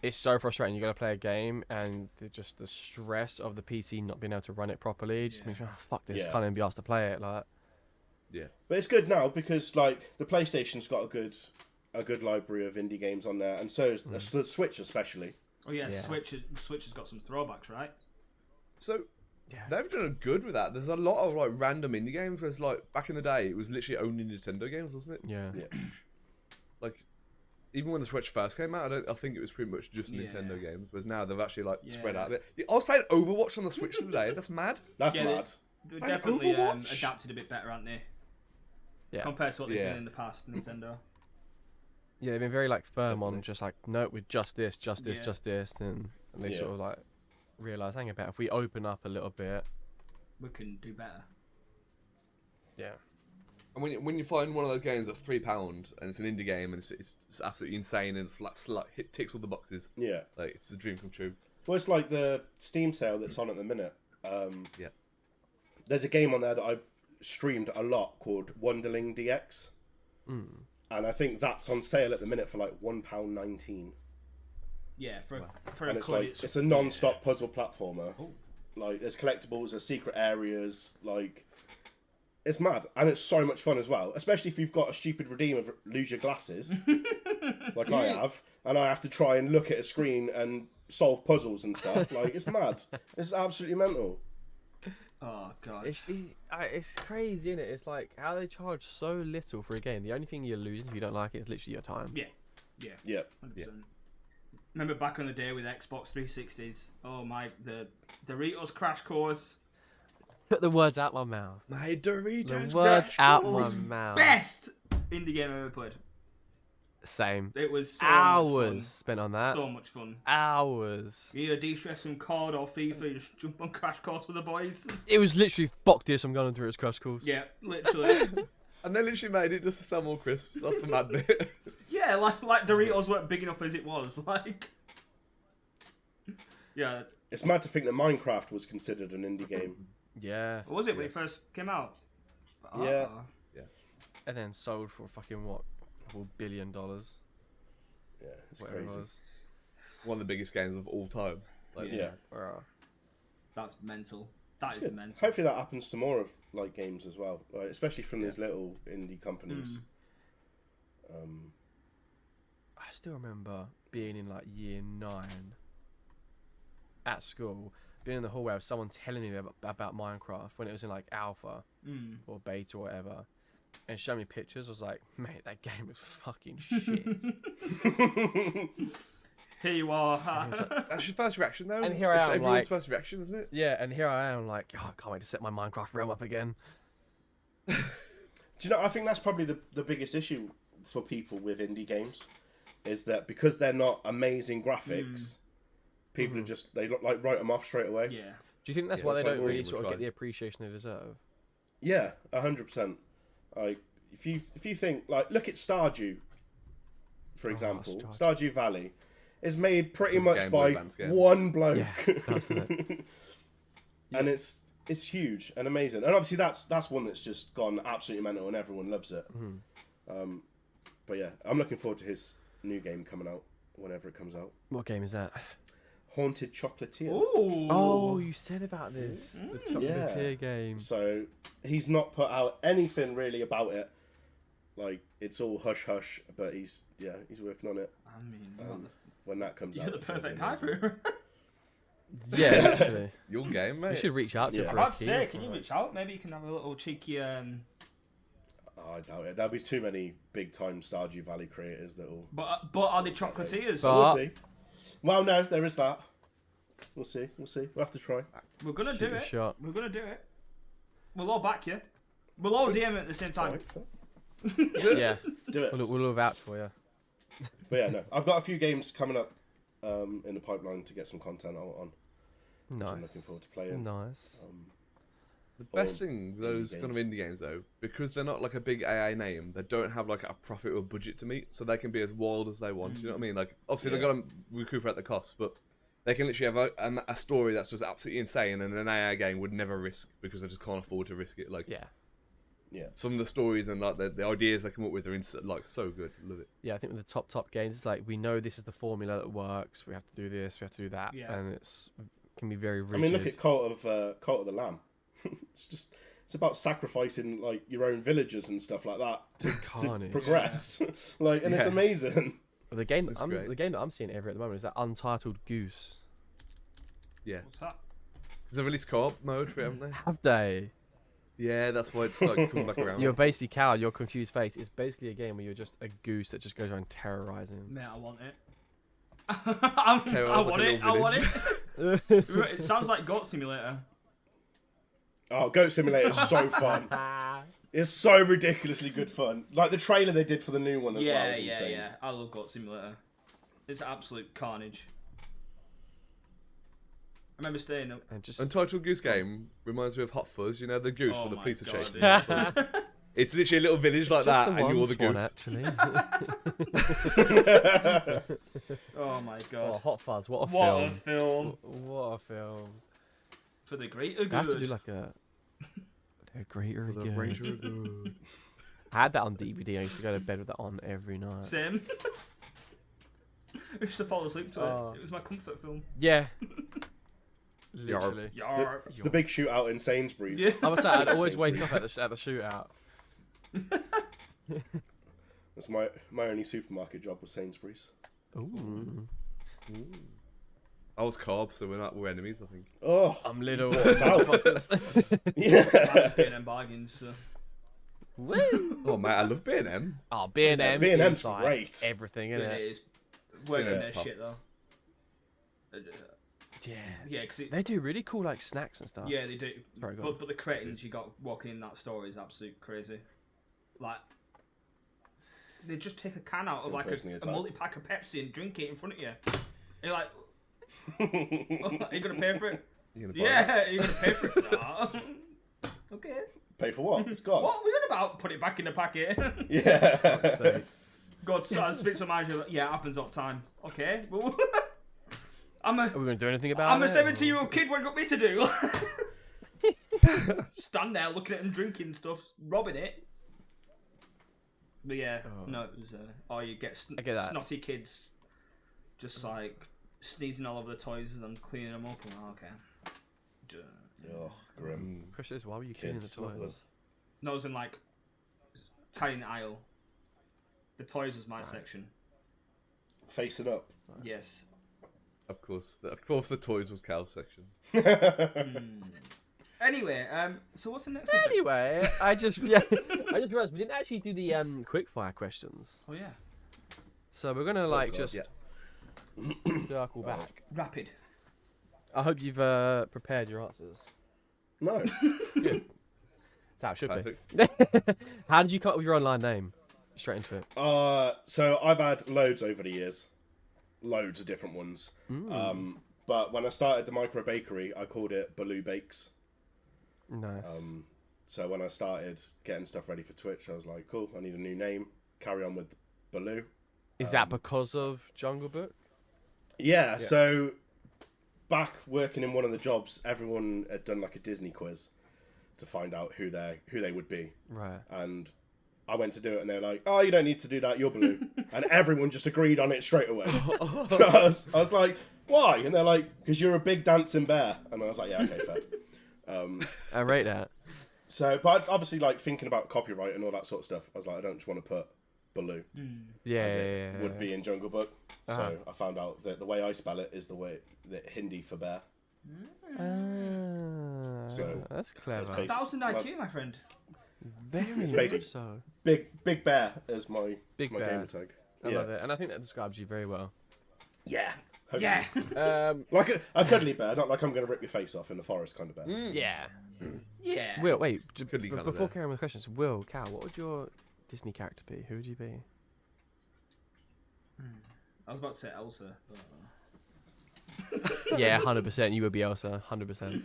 it's so frustrating. You got to play a game and just the stress of the PC not being able to run it properly just makes you, fuck this, can't even be asked to play it. Like, Yeah. But it's good now because like the PlayStation's got a good library of indie games on there, and so is the Switch especially. Oh yeah, Yeah. Switch has got some throwbacks, right? So yeah. they've done a good with that. There's a lot of like random indie games. Whereas like back in the day, it was literally only Nintendo games, wasn't it? Yeah. Like even when the Switch first came out, I think it was pretty much just Nintendo games. Whereas now they've actually like spread out a bit. I was playing Overwatch on the Switch today. That's mad. That's Yeah, mad. They've And definitely Overwatch? adapted a bit better, aren't they? Yeah. Compared to what they've Yeah. done in the past, Nintendo. Yeah, they've been very like firm on just like, no, with just this, Yeah. and they sort of like realise, hang about, if we open up a little bit. We can do better. Yeah. And when you find one of those games that's £3 and it's an indie game and it's absolutely insane and it's like it ticks all the boxes. Yeah. Like it's a dream come true. Well, it's like the Steam sale that's on at the minute. Yeah. There's a game on there that I've streamed a lot called Wonderling DX. And I think that's on sale at the minute for like £1.19. Yeah, for And a it's CUD, like it's a non-stop puzzle platformer. Oh. Like there's collectibles, there's secret areas. Like It's mad, and it's so much fun as well. Especially if you've got a stupid redeemer, lose your glasses, like I have, and I have to try and look at a screen and solve puzzles and stuff. Like, it's mad. It's absolutely mental. Oh god. It's crazy, isn't it? It's like how they charge so little for a game. The only thing you're losing if you don't like it is literally your time. Yeah. 100%. Remember back in the day with Xbox 360s? Oh my, the Doritos Crash Course. Put the words out my mouth. My Doritos. The words Crash out Course. my mouth. Best indie game I ever played. Same. It was so Hours much spent on fun. that. So much fun. Hours. You need a de-stress from COD or FIFA, you just jump on Crash Course with the boys. It was literally fuck this. I'm going through its crash course. Yeah, literally. And they literally made it just to sell more crisps. That's the mad bit. Yeah, like Doritos weren't big enough as it was. Like, yeah. It's mad to think that Minecraft was considered an indie game. Yeah. What was it when it first came out? Yeah. And then sold for fucking what? $2 billion. Yeah, it's Whatever it crazy. was. One of the biggest games of all time. Like, Yeah. Bruh. That's mental. That is Good. mental. Hopefully that happens to more of like games as well, like, especially from these little indie companies. I still remember being in like year 9 at school, being in the hallway with someone telling me about Minecraft when it was in like alpha or beta or whatever, and showing me pictures. I was like, mate, that game was fucking shit. Here you are. That's your first reaction, though. And here I It's am, everyone's like- first reaction, isn't it? Yeah, and here I am like, oh, I can't wait to set my Minecraft realm up again. Do you know? I think that's probably the biggest issue for people with indie games, is that because they're not amazing graphics, people are just they like write them off straight away. Yeah. Do you think that's Yeah, why they it's like don't all really of them sort of try. get the appreciation they deserve? Yeah, 100%. Like if you think like look at Stardew, for example, Stardew Valley is made pretty a much Game Boy by Advance game. one bloke, Yeah, that's it. and it's huge and amazing. And obviously that's one that's just gone absolutely mental and everyone loves it. But yeah, I'm looking forward to his new game coming out whenever it comes out. What game is that? Haunted Chocolatier. Ooh. Oh, you said about this. The Chocolatier Yeah. game. So he's not put out anything really about it. Like it's all hush hush, but he's working on it. I mean, When that comes you're out, the it's gonna be perfect guy amazing. for it. Yeah, actually. Your game, We mate. should reach out to him Yeah. for a I'd key. say, can you reach out? Maybe you can have a little cheeky. Oh, I doubt it. There'll be too many big time Stardew Valley creators that will. But are they chocolatiers? But- We'll see. Well, no, there is that. We'll see. We'll have to try. We're gonna Shoot do a it. shot. We're gonna do it. We'll all back you. We'll all DM it at the same time. Right, Yeah, do it. we'll vouch for you. But yeah, no, I've got a few games coming up in the pipeline to get some content out on. Nice. So I'm looking forward to playing. Nice. The best Or thing, those indie kind of games. indie games, though, because they're not like a big AI name, they don't have like a profit or budget to meet, so they can be as wild as they want. You know what I mean? Like, obviously they've got to recuperate the costs, but they can literally have a story that's just absolutely insane, and an AI game would never risk because they just can't afford to risk it. Like, Yeah. some of the stories and like the ideas they come up with are like so good. Love it. Yeah, I think with the top games, it's like we know this is the formula that works. We have to do this. We have to do that, Yeah. and can be very rigid. I mean, look at Cult of the Lamb. It's about sacrificing like your own villagers and stuff like that to carnage. progress. Like, and it's Yeah. amazing. the game. That's great. The game that I'm seeing every at the moment is that Untitled Goose. Yeah. What's that? Because they've released co-op mode for it, haven't they? Have they? Yeah, that's why it's like coming back around. You're basically Cal. Your confused face. It's basically a game where you're just a goose that just goes around terrorizing. Mate, I want it. Terrorize like a little I want village. it. It sounds like Goat Simulator. Oh, Goat Simulator is so fun. It's so ridiculously good fun. Like the trailer they did for the new one as well. Is insane. Yeah. I love Goat Simulator. It's absolute carnage. I remember staying up. And just Untitled Goose Game reminds me of Hot Fuzz, you know, the goose Oh with the my pizza God, chasing. yeah. It's literally a little village like just that, the and you're one the swan, goose. actually. Oh my Oh, god. Hot Fuzz! What a What film! a film. What a film! For the greater good. I have to do like a. They're greater The again. Ranger of Good. I had that on DVD. I used to go to bed with that on every night. Same. I used to fall asleep to Oh. it. It was my comfort film. Yeah. Literally. Yarp. It's the big shootout in Sainsbury's. Yeah. I was saying, I'd always wake up at the shootout. That's my only supermarket job was Sainsbury's. Ooh. I was Carb, so we're enemies, I think. Oh, I'm little. South. I'm yeah. just getting them bargains. So. Woo! Oh, mate, I love B&M. Oh, B&M. B&M's is like great. everything, Yeah, isn't it it? is. Working Yeah, their it's top. shit though. Yeah. Yeah, because They do really cool like snacks and stuff. yeah, they do. Sorry, go on. But the cretins you got walking in that store is absolute crazy. Like, they just take a can out of Feel like personally a attacked. multi-pack of Pepsi and drink it in front of you. And you're like, are you gonna pay for it? You gonna buy it? Yeah, you're gonna pay for it. Nah. Okay. Pay for what? It's gone. What are we on about? Put it back in the packet. Yeah. So, God, so I speak to a manager. Like, yeah, it happens all the time. Okay, well, I'm are we going to do anything about I'm it? a 17-year-old kid. What you got me to do? Stand there looking at him drinking stuff, robbing it. But yeah, no, it was. Or you get, I get that. snotty kids, just like sneezing all over the toys and cleaning them up. And okay. Oh, grim. Question is, why were you cleaning the Kids. toys? No, I was in like tying the aisle. The toys was my section. Facing up. Yes. Of course, the toys was Cal's section. Anyway, so what's the next subject? Anyway, I just realised we didn't actually do the quickfire questions. Oh yeah. So we're gonna like That's just Yeah. circle back. Rapid. I hope you've prepared your answers. No. Good. That's how it should Perfect. be. How did you come up with your online name? Straight into it. So I've had loads over the years. Loads of different ones. But when I started the micro bakery, I called it Bhalu Bakes. Nice. So when I started getting stuff ready for Twitch, I was like, cool, I need a new name. Carry on with Bhalu. Is that because of Jungle Book? Yeah, so back working in one of the jobs, everyone had done like a Disney quiz to find out who they would be. Right. And I went to do it and they were like, oh, you don't need to do that, you're Bhalu. And everyone just agreed on it straight away. So I was like, why? And they're like, because you're a big dancing bear. And I was like, yeah, okay, fair. I rate that. So, but obviously, like, thinking about copyright and all that sort of stuff, I was like, I don't just want to put Bhalu Yeah, as yeah, it yeah, would be in Jungle Book. Uh-huh. So I found out that the way I spell it is the way that Hindi for bear. So That's clever. it's 1,000 IQ, my friend. Very basically- much so. Big bear is my Big my bear. gamer tag. I love it, and I think that describes you very well. Yeah. Yeah. Like a cuddly bear, not like I'm going to rip your face off in the forest kind of bear. Yeah. Yeah. Will, wait. Cuddly kind of Before bear. carrying on with questions, Will, Cal, what would your Disney character be? Who would you be? I was about to say Elsa. Yeah, 100%. You would be Elsa. 100%.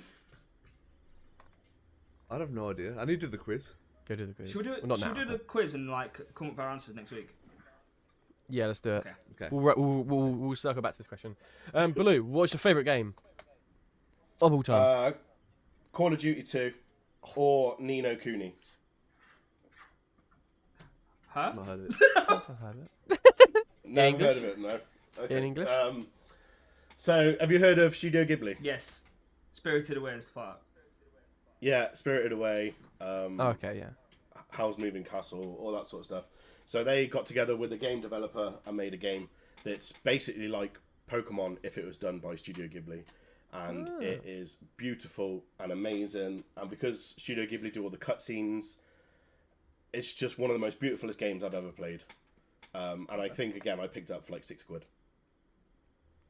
I have no idea. I need to do the quiz. Go do the quiz. Should we do it? Well, not should now, we do the but- quiz and like come up with our answers next week? Yeah, let's do it. Okay. Okay. We'll circle back to this question. Baloo, what's your favourite game of all time? Call of Duty 2 or Nino Kuni. Huh? Not heard of it. I've heard of it. Never English? heard of it, no. Okay. In English? So, have you heard of Studio Ghibli? Yes. Spirited Away and stuff like that. Yeah, Spirited Away, Okay, yeah. Howl's Moving Castle, all that sort of stuff. So they got together with a game developer and made a game that's basically like Pokemon if it was done by Studio Ghibli. And it is beautiful and amazing. And because Studio Ghibli do all the cutscenes, it's just one of the most beautifulest games I've ever played. And I think, again, I picked it up for like £6.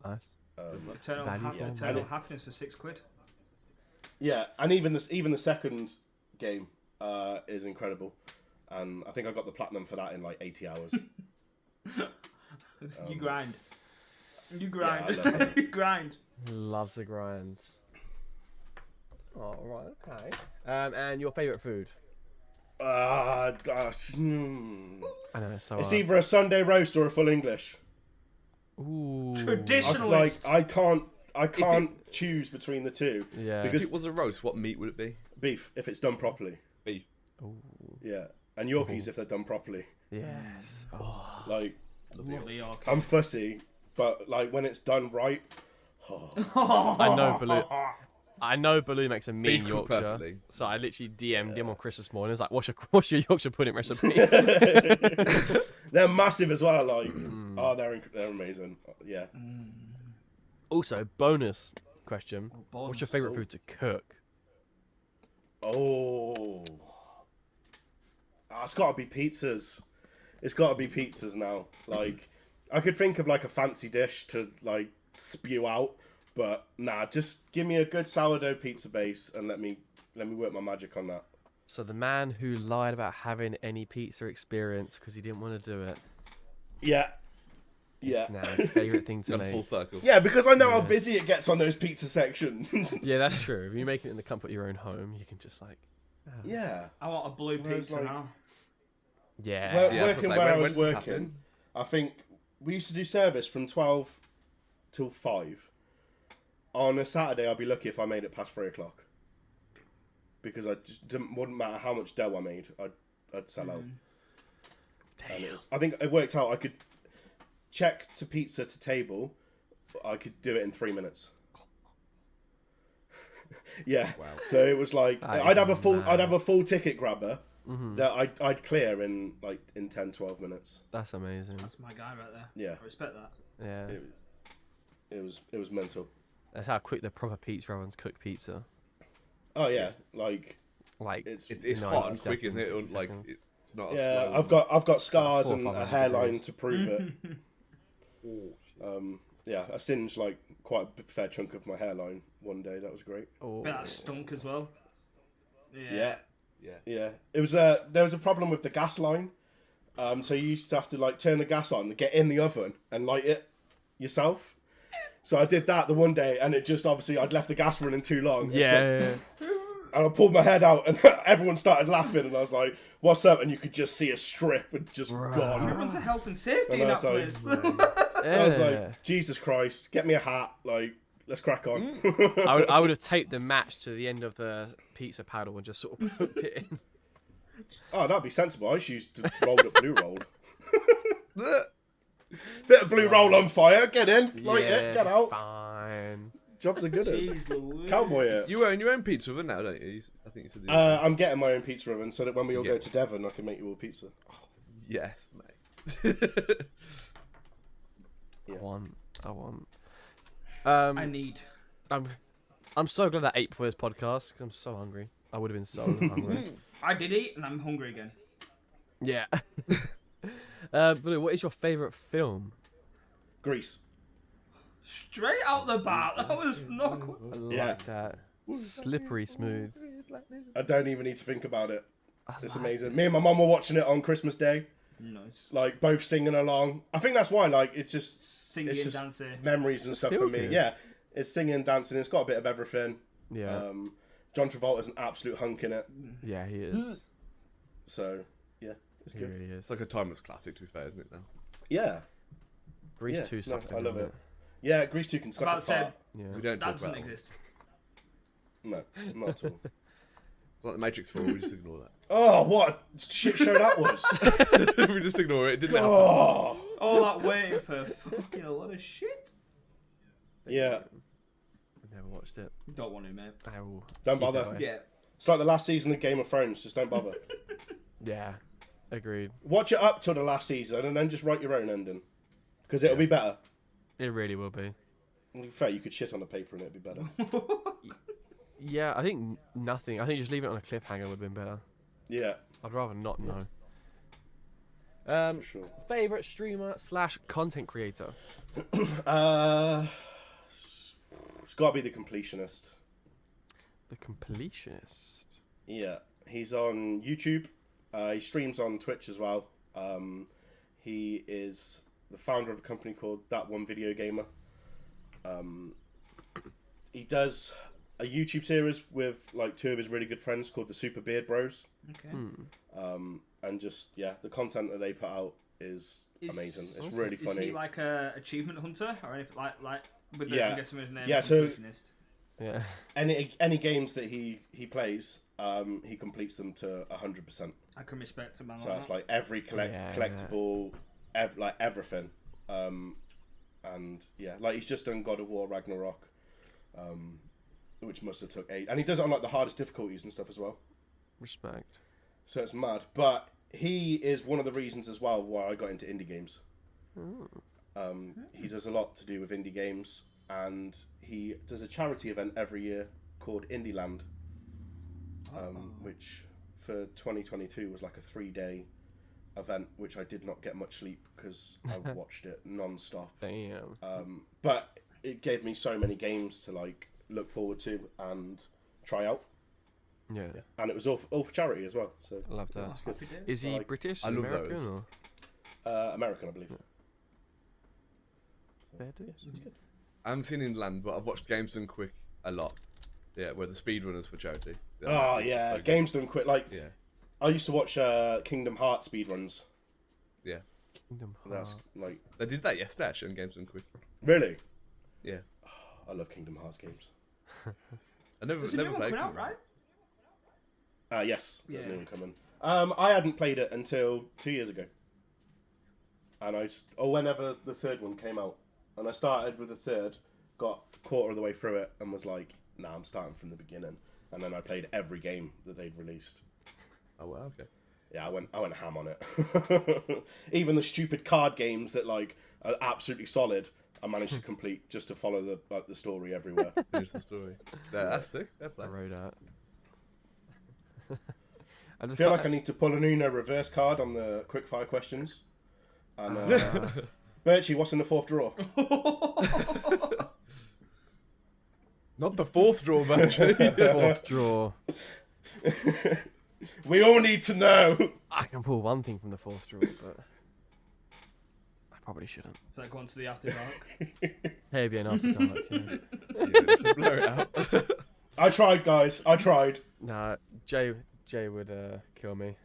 Nice. Eternal, Value for eternal money. happiness for £6. Yeah, and even the second game is incredible. And I think I got the platinum for that in like 80 hours. You grind. You I grind. love it. You grind. Loves the grind. Oh, right, okay. And your favourite food? I I know, it's so It's hard. either a Sunday roast or a full English. Ooh. Traditionalist. I can't choose between the two. Yeah. If it was a roast, what meat would it be? Beef, if it's done properly. Beef. Yeah. And Yorkies if they're done properly. Yes. Oh. Like, Love the Yorkie. I'm fussy, but like when it's done right, I know, Baloo. I know Bhalu makes a mean Beef cooked Yorkshire, perfectly. so I literally DM'd him on Christmas morning. I was like, what's your Yorkshire pudding recipe? They're massive as well. Like, they're amazing. Yeah. Also, bonus question: bonus. what's your favorite food to cook? Oh, it's got to be pizzas. It's got to be pizzas now. Like, I could think of like a fancy dish to like spew out, but nah, just give me a good sourdough pizza base and let me work my magic on that. So the man who lied about having any pizza experience because he didn't want to do it. Yeah. It's now his favorite thing to Gone full make. circle. Yeah, because I know how busy it gets on those pizza sections. Yeah, that's true. If you're making it in the comfort of your own home, you can just like. Yeah. I want a blue Whereas, pizza like- now. Yeah. Well, Yeah, I was working gonna say, where I when was does this working, happen? I think we used to do service from 12 till 5. On a Saturday, I'd be lucky if I made it past 3 o'clock. Because I just wouldn't matter how much dough I made, I'd sell out. And I think it worked out. I could check to pizza to table, but I could do it in 3 minutes. Yeah. Wow. So it was like That I'd is have a full ticket grabber that I'd clear in 10, 12 minutes. That's amazing. That's my guy right there. Yeah. I respect that. Yeah. It was mental. That's how quick the proper pizza ovens cook pizza. Oh yeah, like Like it's It's 90 hot and quick, isn't seconds, it? 60 Like seconds. it's not. A yeah. slow... I've got scars 400 and or a 500 hairline degrees. to prove it. Yeah, I singed like quite a fair chunk of my hairline one day. That was great. Oh. But that stunk as well. Yeah. Yeah. It was there was a problem with the gas line. So you used to have to like turn the gas on, get in the oven, and light it yourself. So I did that the one day, and it just obviously I'd left the gas running too long. It just went, Yeah. and I pulled my head out, and everyone started laughing, and I was like, "What's up?" And you could just see a strip and just gone. Everyone's a health and safety And in I that was like, place. I was Yeah. like, "Jesus Christ, get me a hat! Like, let's crack on." I would have taped the match to the end of the pizza paddle and just sort of put it in. Oh, that'd be sensible. I used to roll up blue roll. Bit of blue roll on fire. Get in, light it, get out. Fine. Jobs are good. Jeez Louise. Cowboy it. You own your own pizza oven now, don't you? I think you said. The other day. I'm getting my own pizza oven so that when we all Yeah. go to Devon, I can make you all pizza. Yes, mate. I want. I need. I'm so glad I ate before this podcast because I'm so hungry. I would have been so hungry. I did eat and I'm hungry again. Yeah. Blue, what is your favourite film? Grease. Straight out the bat. That was not good. I like Yeah. that. Slippery smooth. I don't even need to think about it. It's amazing. Me and my mum were watching it on Christmas Day, Nice. like both singing along. I think that's why, like, it's just Singing, it's just dancing. memories and stuff for feel me. good. Yeah, it's singing, dancing. It's got a bit of everything. Yeah. John Travolta's an absolute hunk in it, Yeah, he is. so yeah, it's He good. really is. It's like a timeless classic, to be fair, isn't it? Now. Yeah, Grease yeah, 2 no, sucked I it, love didn't it. Yeah, Grease 2 can suck About a to say- fart. Yeah. We don't That talk doesn't about it. exist. No, not at all. It's like the Matrix 4. We just ignore Oh, what a shit show that was! that. We just ignore it. It didn't happen. Oh, All that waiting for fucking a lot of shit. yeah. I've never watched it. Don't want to, mate. I will. Don't keep it bother. away. Yeah. It's like the last season of Game of Thrones. Just don't bother. Yeah. Agreed. Watch it up till the last season and then just write your own ending, because it'll be better. It really will be. To be fair, you could shit on the paper and it'd be better. Yeah, I think nothing. I think just leave it on a cliffhanger would have been better. Yeah, I'd rather not know. for sure. Favorite streamer / content creator. It's got to be the completionist. The completionist. Yeah, he's on YouTube. He streams on Twitch as well. He is the founder of a company called That One Video Gamer. He does a YouTube series with like 2 of his really good friends called the Super Beard Bros. Okay. And just the content that they put out is amazing. It's really Is funny. he like a achievement hunter or anything like with the, Yeah. I'm guessing his name? Yeah, so- Completionist? Yeah. Any games that he plays, he completes them to 100%. I can respect a man So like it's that. like every Yeah. collectible, like everything. And yeah, like he's just done God of War Ragnarok. which must have took 8. And he does it on like the hardest difficulties and stuff as well. Respect. So it's mad. But he is one of the reasons as well why I got into indie games. He does a lot to do with indie games, and he does a charity event every year called Indie Land, which for 2022 was like a 3-day event, which I did not get much sleep because I watched it non-stop. Damn. But it gave me so many games to like look forward to and try out, Yeah. and it was all for charity as well. So I love that. Happy days. Is he Like, British? I love American? those. Or? American, I believe. Fair dues. It's good. I haven't seen Inland, but I've watched Games Done Quick a lot. Yeah, where the speedrunners for charity. Oh it's just yeah, so good. games done quick. Like Yeah, I used to watch Kingdom Hearts speedruns. yeah. Kingdom That's Hearts. like They did that yesterday actually on Games Done Quick. really. Yeah, I love Kingdom Hearts games. I never There's a never new one played. coming out, Kingdom right? Yes, there's a Yeah. new one coming. I hadn't played it until 2 years ago, and whenever the third one came out, and I started with the third, got a quarter of the way through it, and was like, "Nah, I'm starting from the beginning." And then I played every game that they'd released. Oh well, okay. Yeah, I went ham on it. Even the stupid card games that like are absolutely solid, I managed to complete just to follow the story everywhere. Finish the story. Yeah, that's sick. Fair I play. wrote out. I I just feel like I need to pull an Uno reverse card on the quickfire questions. And Biirchyyy, what's in the fourth drawer? Not the fourth draw, actually. fourth draw. We all need to know. I can pull one thing from the fourth draw, but I probably shouldn't. So go on to the after dark. KBN After Dark. Yeah. Yeah, just blur it out. I tried, guys. I tried. Nah, Jay would kill me.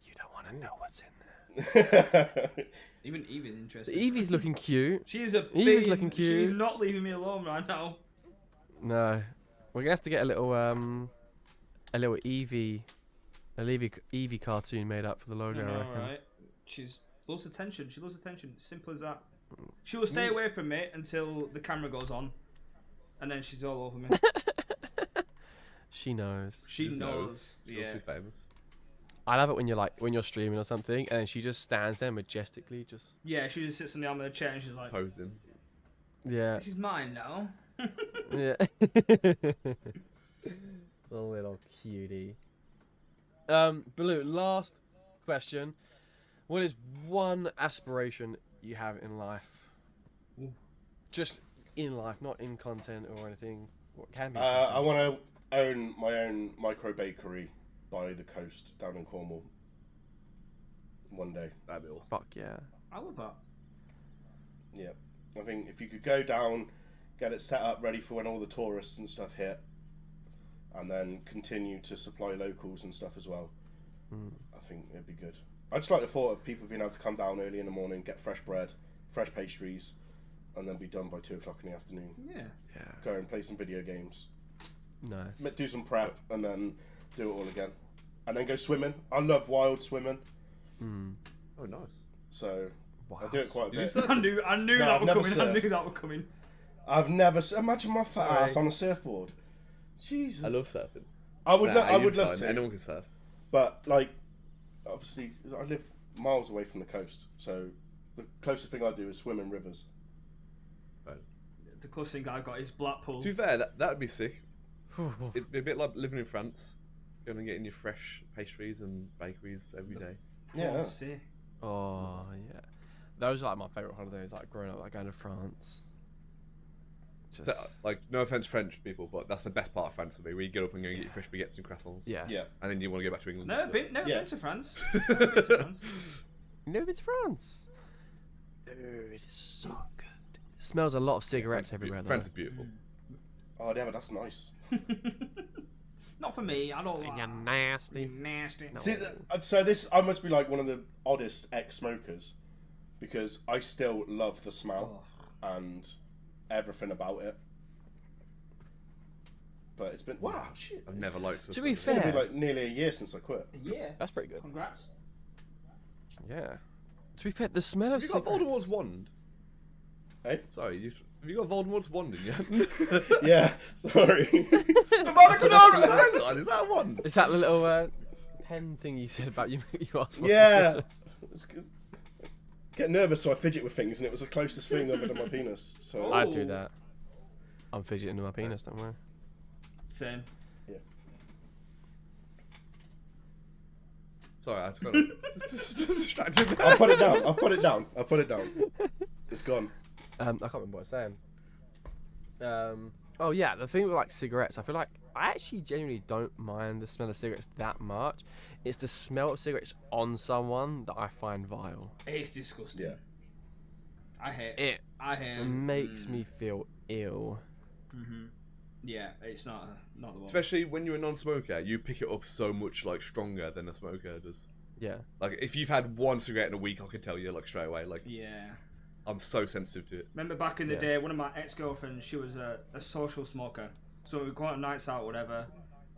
You don't want to know what's in there. Even Evie's interested. Evie's looking cute. She's a Evie's big- looking cute. She's not leaving me alone right now. No, we're gonna have to get a little Evie cartoon made up for the logo. I I know, reckon. right? She's loves attention. She loves attention. Simple as that. She will stay away from me until the camera goes on, and then she's all over me. She knows. She Just knows. She wants Yeah. to be famous. I love it when you're streaming or something, and then she just stands there majestically, just Yeah, she just sits on the arm of the chair and she's like, Posing. yeah, "This is mine now." yeah. A little cutie. Bhalu, last question. What is one aspiration you have in life? Ooh. Just in life, not in content or anything. What can be? I content. want to own my own micro bakery by the coast down in Cornwall. One day. That'd be awesome. Fuck yeah. I love that. Yeah. I think if you could go down, get it set up ready for when all the tourists and stuff hit, and then continue to supply locals and stuff as well, I think it'd be good. I just like the thought of people being able to come down early in the morning, get fresh bread, fresh pastries, and then be done by 2 o'clock in the afternoon. Yeah. Yeah. Go and play some video games, Nice. do some prep, and then do it all again. And then go swimming. I love wild swimming, Oh, nice. so Wow. I do it quite a Did you bit. surf? I knew No, that I've was never coming. I knew surfed. that was coming. I've never imagine my fat Sorry. ass on a surfboard. Jesus. I love surfing. I would. Nah, I you'd would love fine. to. Anyone can surf. But like, obviously, I live miles away from the coast, so the closest thing I do is swim in rivers. The closest thing I got is Blackpool. To be fair, that would be sick. It'd be a bit like living in France, going and getting your fresh pastries and bakeries every day. Yeah. France, yeah. Oh yeah. Those are like my favourite holidays. Like growing up, like going to France. Just So, like, no offense, French people, but that's the best part of France for me. Where you get up and go and get your fresh baguettes and croissants. yeah. Yeah. And then you want to go back to England. Never been Yeah. to France. Never been to France. No, it's France. Dude, it is so good. It smells a lot of cigarettes everywhere. France is beautiful. Oh, yeah, but that's nice. Not for me. I don't though. like. You're nasty. Nasty. See, so this I must be like one of the oddest ex-smokers, because I still love the smell and everything about it. But it's been shit. I've never liked To be It's gonna fair, be like nearly a year since I quit. Yeah. that's pretty good. Congrats. Yeah. To be fair, the smell of Have you got cigarettes. Voldemort's wand? Sorry, have you got Voldemort's wand in yet? Yeah, sorry. Hang on, is that a wand? Is that the little pen thing you said about you asked for? Yeah. For Christmas? It's good. Get nervous, so I fidget with things, and it was the closest thing other than my penis. So I'd do that. I'm fidgeting with my penis, don't worry. Same. Sorry, I just got distracted. I'll put it down. It's gone. I can't remember what I was saying. Oh yeah, the thing with like cigarettes, I feel like I actually genuinely don't mind the smell of cigarettes that much. It's the smell of cigarettes on someone that I find vile. It's disgusting. Yeah. I hate It it. makes me feel ill. Yeah, it's not the one. Especially when you're a non-smoker, you pick it up so much like stronger than a smoker does. Yeah. Like if you've had one cigarette in a week, I could tell you like straight away. Like Yeah. I'm so sensitive to it. Remember back in the Yeah. day, one of my ex-girlfriends, she was a social smoker. So we'd go on nights out, whatever,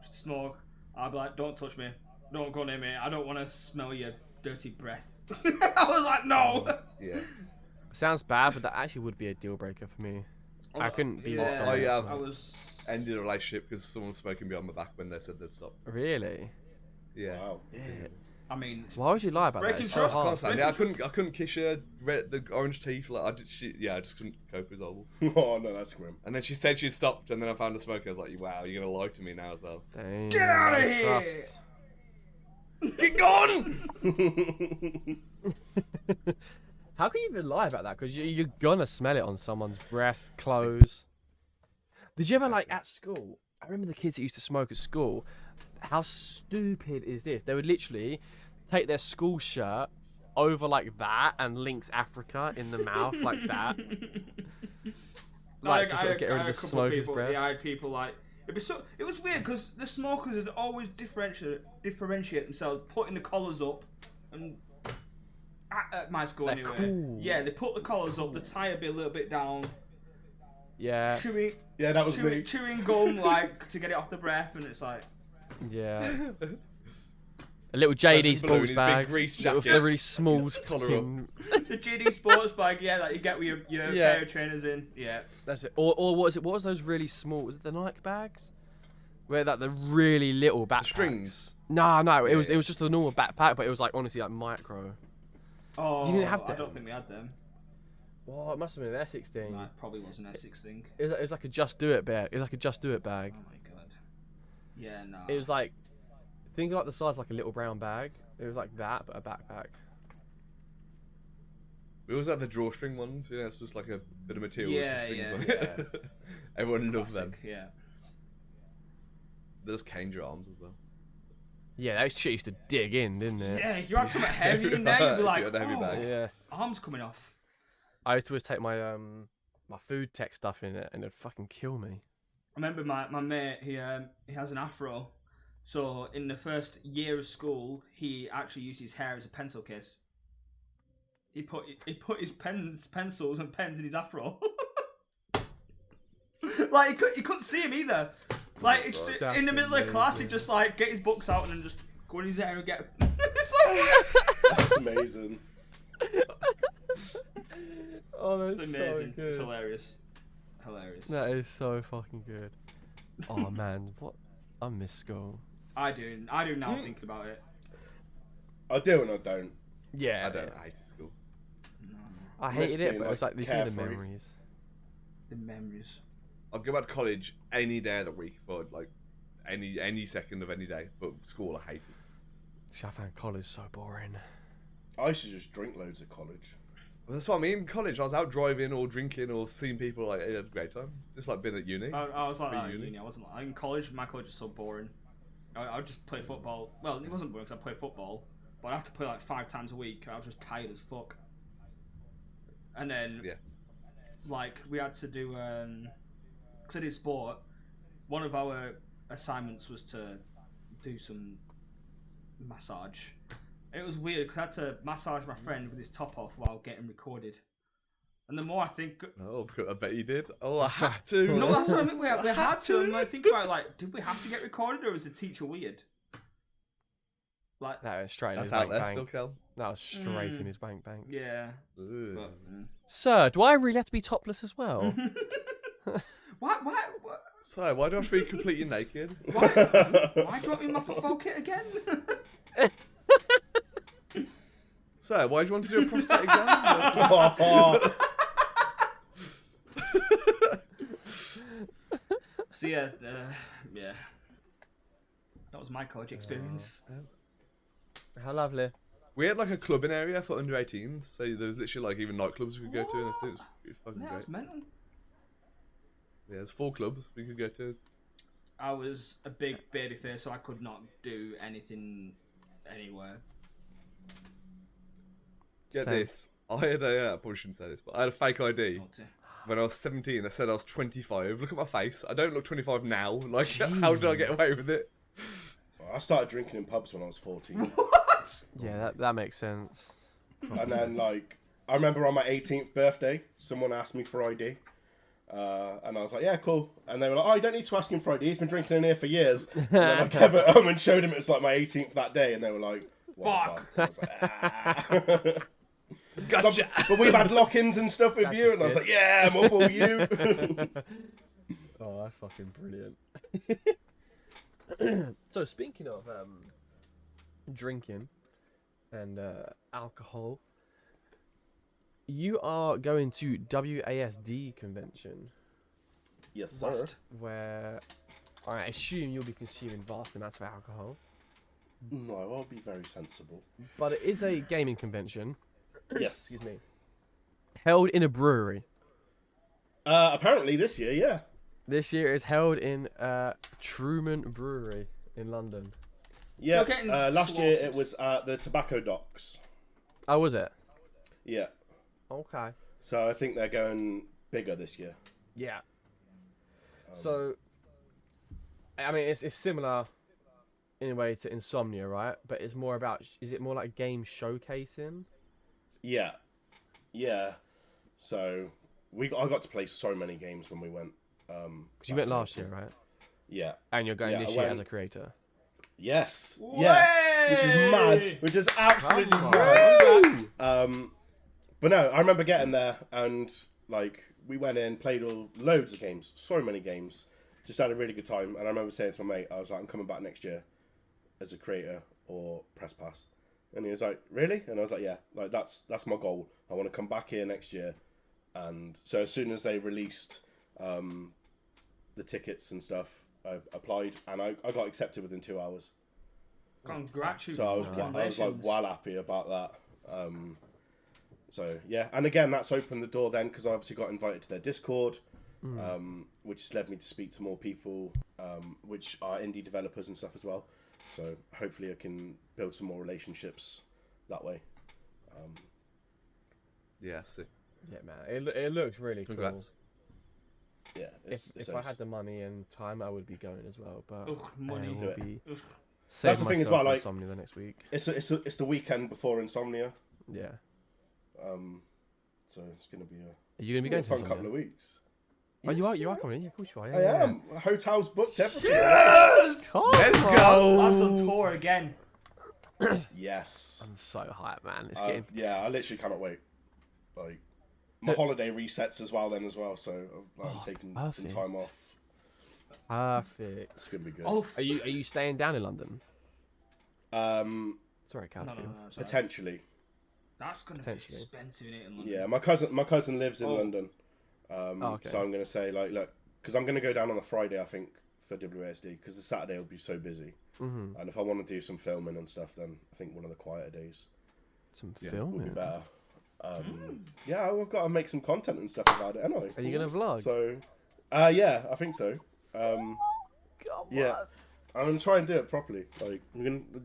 smoke. I'd be like, don't touch me. Don't go near me. I don't want to smell your dirty breath. I was like, no. Yeah. Sounds bad, but that actually would be a deal breaker for me. I couldn't be with Yeah, someone. yeah. that I smelled. was. Ended a relationship because someone was smoking behind my back when they said they'd stop. Really? Yeah. Wow. Yeah. I mean, it's Why would you lie about that? breaking It's so trust. hard. Can't stand it. I couldn't kiss her. The orange teeth. Like I just couldn't cope with it all. Oh no, that's grim. And then she said she stopped, and then I found a smoker. I was like, "Wow, you're gonna lie to me now as well." Dang, Get outta nice here! thrust. Get gone! How can you even lie about that? Because you're gonna smell it on someone's breath, clothes. Did you ever like at school? I remember the kids that used to smoke at school. How stupid is this? They would literally take their school shirt over like that and Lynx Africa in the mouth like that. Like to sort of get rid of the smoker's breath. Yeah, I had people like it was weird because the smokers is always differentiate themselves, putting the collars up, and at my school They're anyway. cool. Yeah, they put the collars up, the tie would be a little bit down, Yeah, chewing Yeah, that was me. gum like to get it off the breath, and it's like yeah. A little JD Blue in sports his bag big grease with jacket. the really small Collar fucking- the GD sports bag, yeah, that you get with your Yeah. pair of trainers in, yeah. That's it. Or what is it? What was those really small? Was it the Nike bags? Where that the really little backpacks? strings? No, it was Yeah. just a normal backpack, but it was like honestly like micro. Oh, You didn't have I them? don't think we had them. Well, it must have been an Essex thing. No, it probably wasn't Essex thing. It was like a Just Do It bag. It was like a Just Do It bag. Oh my god. Yeah, no. It was like, think of like the size of like a little brown bag. It was like that, but a backpack. We always had the drawstring ones. You know, it's just like a bit of material with some Yeah, strings yeah, on it. Everyone loves them. Classic, yeah. They just cane your arms as well. Yeah, that shit used to dig in, didn't it? Yeah, if you had something heavy in there, you'd be You like, had a heavy oh, bag. Yeah. arms coming off. I used to always take my my food tech stuff in it, and it'd fucking kill me. I remember my mate, he has an afro. So in the first year of school, he actually used his hair as a pencil case. He put his pencils and pens in his afro. Like he couldn't see him either. Like it's God. That's in the middle of class, he'd amazing. just like get his books out and then just go in his hair and get. It's like, That's amazing. Oh, that's it's amazing. so good. It's hilarious. Hilarious. That is so fucking good. Oh man, what? I miss school. I do now thinking about it. I do and I don't. Yeah, I hated school. I Must hated be, it, but it was like, like the carefree. memories. The memories. I'd go back to college any day of the week for like any second of any day. But school, I hated. See, I found college so boring. I used to just drink loads at college. Well, that's what I mean. College, I was out driving or drinking or seeing people. Like, I had a great time. Just like being at uni. I was like that at Uni. uni. I wasn't like in college. My college was so boring. I would just play football. Well, it wasn't boring because I played football, but I have to play like 5 times a week. I was just tired as fuck. And then, Yeah. like we had to do because I did sport. One of our assignments was to do some massage. It was weird because I had to massage my friend with his top off while getting recorded. And the more I think, Oh, I bet you did. Oh, I had to. no, that's what I mean. We had to. And I think about it, like, did we have to get recorded, or was the teacher weird? Like, That was straight in That's his out bank there bank. still, Kel. That was straight in his bank. yeah. Ooh. But, Sir, do I really have to be topless as well? why? So, why do I have to be completely naked? Why do you want me in my football kit again? So, why do you want to do a prostate exam? So yeah, that was my college experience. How lovely. We had like a clubbing area for under 18s, so there was literally like even nightclubs we could go to, and I think it was fucking Yeah, great. that's mental. Yeah, there's 4 clubs we could go to. I was a big baby face, so I could not do anything anywhere. Get Same. this. I had a, I probably shouldn't say this, but I had a fake ID Naughty. when I was 17. They said I was 25. Look at my face. I don't look 25 now. Like, how did I get away with it? I started drinking in pubs when I was 14. What? Yeah, that makes sense. And then, like, I remember on my 18th birthday, someone asked me for ID. And I was like, yeah, cool. And they were like, oh, you don't need to ask him for ID. He's been drinking in here for years. And then I gave it home and showed him it was like my 18th that day. And they were like, what Fuck. the fuck? I was like, ah. Gotcha. But we've had lock-ins and stuff with Gotcha, you. And I was like, bitch. yeah, I'm up for you. Oh, that's fucking brilliant. So speaking of drinking and alcohol, you are going to WASD convention, Yes, sir. Must. where I assume you'll be consuming vast amounts of alcohol. No, I'll be very sensible. But it is a gaming convention, Yes. excuse me, held in a brewery. Apparently this year, yeah. This year is held in Truman Brewery in London. Yeah, You're getting last year slaughtered. it was at the Tobacco Docks. Oh, was it? Yeah. Okay. So I think they're going bigger this year. Yeah. So, I mean, it's similar in a way to Insomnia, right? But it's more about, is it more like game showcasing? Yeah. Yeah. So I got to play so many games when we went. Because you went last year, right? Yeah. And you're going Yeah, this I year went- as a creator. Yes. Yeah. Which is mad. Which is absolutely Come on. mad. But no, I remember getting there and like we went in, played loads of games, so many games, just had a really good time. And I remember saying to my mate, I was like, I'm coming back next year as a creator or press pass. And he was like, really? And I was like, yeah, like that's my goal. I want to come back here next year. And so as soon as they released the tickets and stuff, I applied and I got accepted within 2 hours. Congratulations. So I was like well happy about that. So yeah, and again that's opened the door then because I obviously got invited to their Discord, which has led me to speak to more people, which are indie developers and stuff as well. So hopefully I can build some more relationships that way. Yeah, sick. Yeah, man. It looks really Congrats. Yeah, cool. If I had the money and time, I would be going as well. But Ugh, money. I Do will it. be Ugh. saving the thing as myself well, for like- Insomnia the next week. it's the weekend before Insomnia, Yeah. so it's gonna be Are you going to be a going to fun Insomnia? couple of weeks. Oh, you are Yes, coming? Yeah, of course you are. I Yeah, am. Hotels booked, everything. Yes! Come Let's on. go. Lads on tour again. Yes. I'm so hyped, man. It's getting. Yeah, I literally cannot wait. Like my holiday resets as well, so I'm taking some perfect. time off. Perfect. It's gonna be good. Oh, Are you staying down in London? Sorry, no, no, Catfield. no, sorry. Potentially. That's gonna be Potentially. expensive in it in London. Yeah, my cousin lives in Oh. London. Okay. So I'm gonna say look, because I'm gonna go down on the Friday, I think, for WASD, because the Saturday will be so busy. Mm-hmm. And if I want to do some filming and stuff, then I think one of the quieter days Some Yeah, film. would be better. Yeah, I've got to make some content and stuff about it, haven't I? Are you gonna vlog? So, yeah, I think so. Yeah, I'm gonna try and do it properly. Like,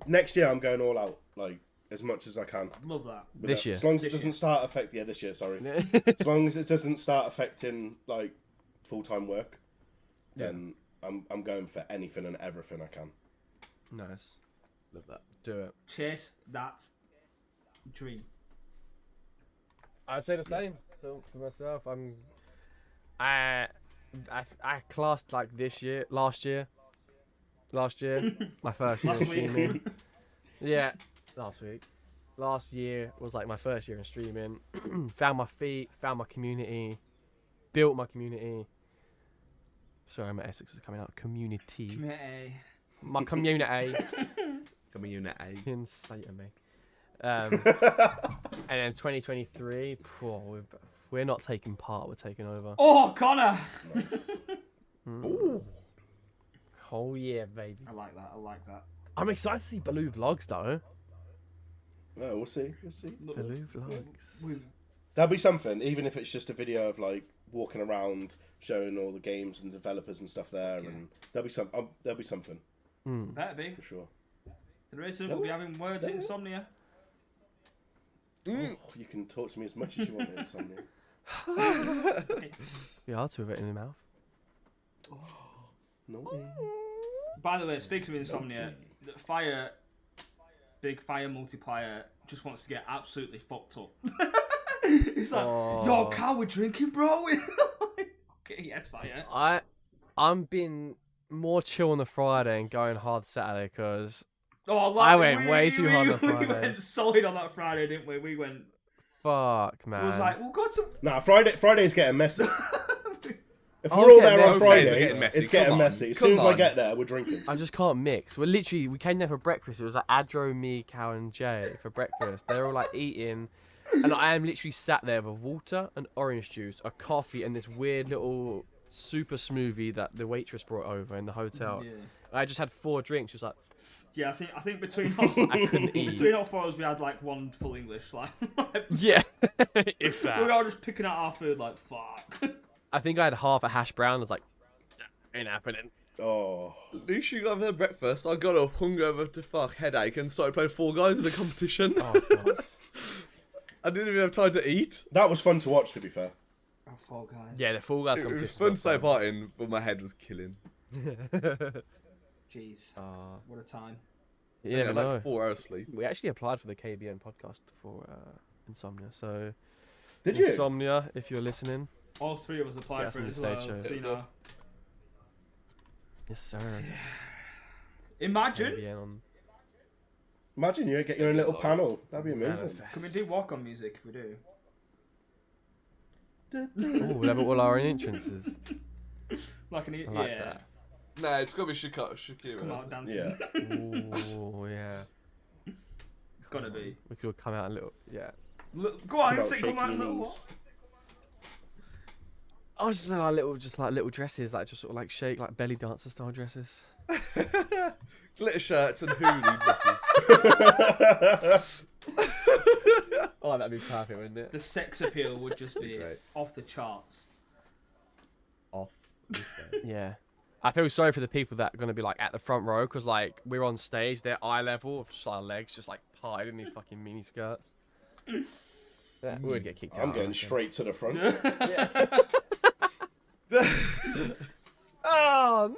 next year, I'm going all out, like as much as I can. Love that. with This it. year? As long as it This doesn't year. start affecting. Yeah, this year. Sorry. As long as it doesn't start affecting like full-time work, then I'm going for anything and everything I can. Nice. Love that. Do it. Chase that dream. I'd say the same for myself. I classed like last year, my first year Last of week. streaming. Yeah, last week. Last year was like my first year in streaming. Found my feet, found my community, built my community. Sorry, my Essex is coming out. Community. My community. Community. Instate me. And then 2023, we're not taking part, we're taking over. Oh, Connor! Nice. Ooh. Oh yeah, baby. I like that. I'm excited to see Bhalu vlogs though. Oh, we'll see. Bhalu vlogs. That'll be something, even if it's just a video of like walking around, showing all the games and developers and stuff there, Yeah. and there'll be something Better be. for sure. The rest of it will be having words at Insomnia. Oh, you can talk to me as much as you want, Insomnia. Be hard to have it in your mouth. Naughty. By the way, speaking of Insomnia, Big Fire multiplier just wants to get absolutely fucked up. It's like, yo, Cal, we're drinking, bro. Okay, yes, Fire. I'm being more chill on the Friday and going hard Saturday because Oh, I went way too hard on Friday. We went solid on that Friday, didn't we? We went. fuck, man. It was like, we'll go to. Nah, Friday's getting messy. If I'll we're all get there on messy. Fridays are Friday, getting messy. it's getting Come on. messy. As Come soon as I on. get there, we're drinking. I just can't mix. We came there for breakfast. It was like Adro, me, Cal, and Jay for breakfast. They're all like eating, and I am literally sat there with water and orange juice, a coffee, and this weird little super smoothie that the waitress brought over in the hotel. Yeah. I just had 4 drinks. Just like Yeah, I think between us, I couldn't eat. between all four of us, we had like one full English. Like, Yeah, if we were that. all just picking out our food. Like, fuck. I think I had half a hash brown. I was like, ain't happening. Oh, At least you got there breakfast. I got up hungover to fuck, headache, and started playing Fall Guys in a competition. Oh, God. I didn't even have time to eat. that was fun to watch, to be fair. Oh, Fall Guys. Yeah, the Fall Guys It was competition. fun to take part in, but my head was killing. Jeez, what a time. You Yeah, never like know. 4 hours sleep. We actually applied for the KBN podcast for Insomnia. So Did you? Insomnia, if you're listening, All three of us applied Get for it us as on well. the stage So, show. you know. yes sir. Imagine. KBN on. Imagine you get your own little panel. That'd be amazing. Can we do walk-on music if we do? Oh, we'll have all our own entrances. Like an I like yeah. that. Nah, it's got to be Shakira. Come out dancing. Yeah. Oh yeah. Gotta be. We could all come out a little. Yeah. Look, go on, Come out, sit, shake come on, your little knees. I was just like little dresses, like just sort of like shake, like belly dancer style dresses. Glitter shirts and hoodie dresses. Oh, that'd be perfect, wouldn't it? The sex appeal would just be Great. off the charts. Off this guy. Yeah. I feel sorry for the people that are going to be like at the front row because like we're on stage, they're eye level, just our legs just like parted in these fucking mini skirts. Yeah, we would get kicked out. I'm I going reckon. straight to the front.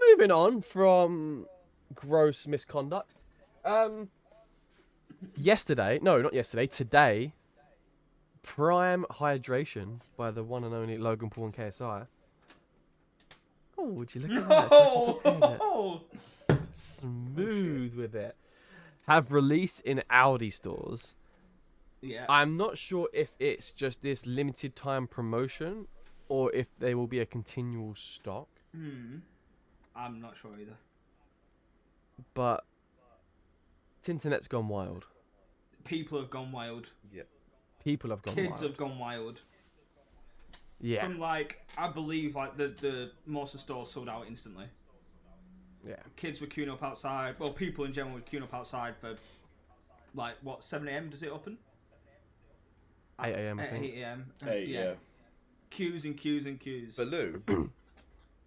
Moving on from gross misconduct. Today, Prime Hydration by the one and only Logan Paul and KSI. Oh, would you look at that? It's like a bit Oh, smooth with it. Have released in Aldi stores. yeah. I'm not sure if it's just this limited time promotion or if they will be a continual stock. I'm not sure either. But Tintinet's gone wild. People have gone wild. Yeah. People have gone Kids wild. have gone wild. Yeah. From like, I believe like the most of stores sold out instantly. Yeah. Kids were queuing up outside. Well, people in general were queuing up outside for like what 7 a.m. does it open? 8 a.m. I At think. 8 a.m. Hey, yeah. Queues and queues and queues. Baloo,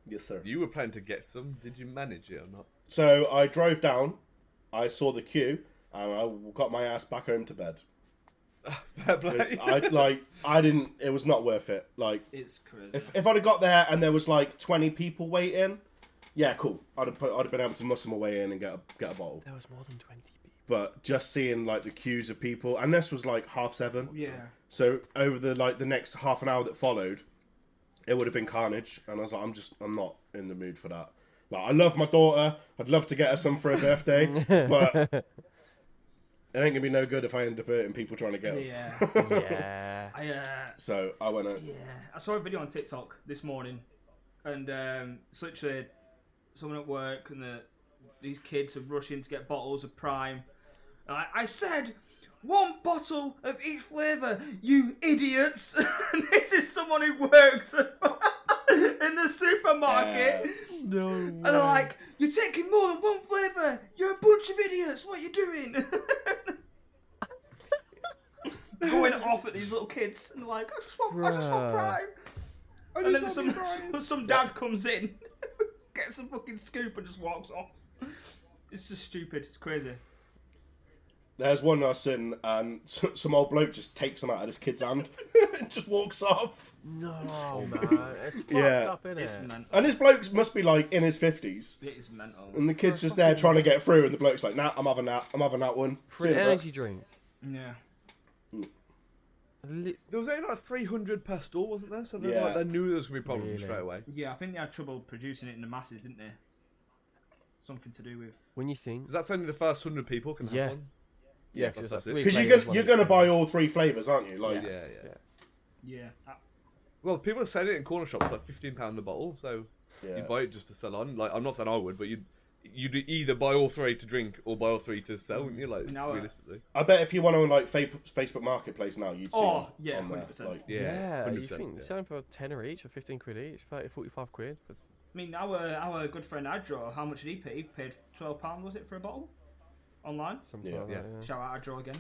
Yes, sir. you were planning to get some. Did you manage it or not? So I drove down, I saw the queue, and I got my ass back home to bed. Fair play. 'Cause it was not worth it. Like, It's crazy. if I'd have got there and there was like 20 people waiting, yeah, cool. I'd have been able to muscle my way in and get a bottle. There was more than 20 people. But just seeing like the queues of people, and this was like 7:30. Yeah. So over the next half an hour that followed, it would have been carnage. And I was like, I'm not in the mood for that. Like, I love my daughter. I'd love to get her some for her birthday, but It ain't gonna be no good if I end up hurting people trying to get 'em. Yeah. So I went out. Yeah, I saw a video on TikTok this morning, and it's literally someone at work, and these kids are rushing to get bottles of Prime. And I said, 1 bottle of each flavour, you idiots! And this is someone who works in the supermarket. No. And they're like, you're taking more than 1 flavour! You're a bunch of idiots! What are you doing? Going off at these little kids, and they're like, I just want Prime. And then some dad comes in, gets a fucking scoop and just walks off. It's just stupid. It's crazy. There's one I seen, and some old bloke just takes them out of this kid's hand and just walks off. No, man. It's fucked up, innit? It's mental. And this bloke must be like in his 50s. It is mental. And the kid's just there trying to get through, and the bloke's like, nah, I'm having that one. For an energy drink. Yeah. There was only like 300 per store, wasn't there? So Yeah. they knew there was going to be problems Really? straight away. Yeah, I think they had trouble producing it in the masses, didn't they? Something to do with... When you think... Because that's only the first 100 people can have Yeah. one. Yeah, that's because it. Because you're gonna buy all 3 flavours, aren't you? Like, Yeah. Yeah. Well, people are selling it in corner shops like £15 a bottle, so yeah. you buy it just to sell on. Like, I'm not saying I would, but you'd either buy all 3 to drink or buy all 3 to sell, wouldn't you? Like, realistically. I bet if you went on like Facebook Marketplace now, you'd see Oh, them yeah, on there. 100%. Like, Yeah, you 100%, think yeah. you're selling for 10 each or 15 quid each, 30, 45 quid. But I mean, our good friend Adro, how much did he pay? He paid £12, was it, for a bottle? Online? something Yeah. like that, Shout out Adro again.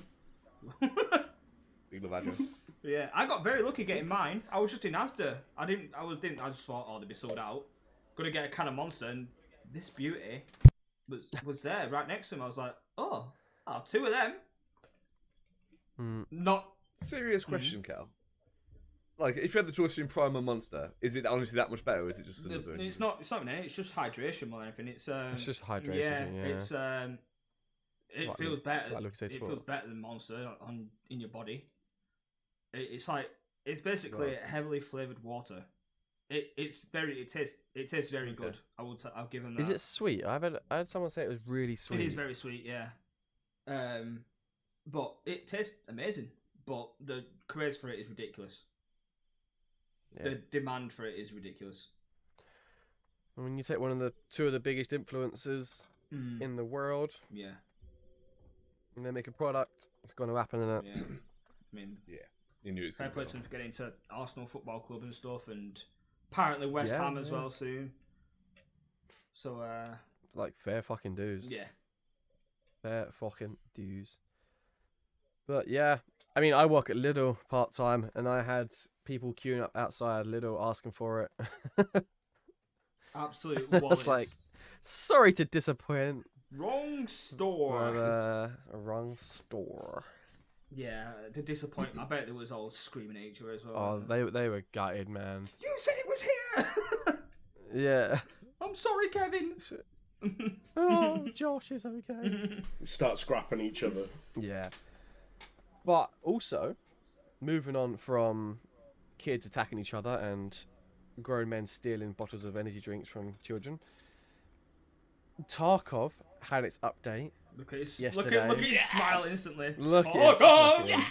Big love Adrian. Yeah, I got very lucky getting mine. I was just in Asda. I just thought, oh, they'd be sold out. Gonna get a can of Monster, and this beauty was there right next to him. I was like, oh, 2 of them. Not. Serious question, Cal. Like, if you had the choice between Prime and Monster, is it honestly that much better, or is it just another? It's not in it. It's just hydration more than anything. It's just hydration. Yeah. It's it Like feels better. like Lucozade It Sport. feels better than Monster in your body. It's like it's basically heavily flavored water. It tastes very good. I'll give them that. Is it sweet? I had someone say it was really sweet. It is very sweet, yeah. But it tastes amazing. But the craze for it is ridiculous. Yeah. The demand for it is ridiculous. When you take one of the 2 of the biggest influencers in the world, Yeah. and they make a product, it's going to happen, isn't it? Yeah. I mean, You knew it was fair going play to to them for getting into Arsenal Football Club and stuff, and apparently West Ham as well soon. So, Like fair fucking dues. yeah. Fair fucking dues. But yeah, I mean, I work at Lidl part time, and I had people queuing up outside Lidl asking for it. Absolute It's wallets. like, sorry to disappoint, Wrong store. but wrong store. Yeah, the disappointment. I bet there was all screaming at each other as well. Oh, they were gutted, man. You said it was here! Yeah. I'm sorry, Kevin. Oh, Josh is okay. start scrapping each other. Yeah. But also, moving on from kids attacking each other and grown men stealing bottles of energy drinks from children, Tarkov had its update. Look at his, Yesterday. look at his smile instantly. Look at Tarkov! him.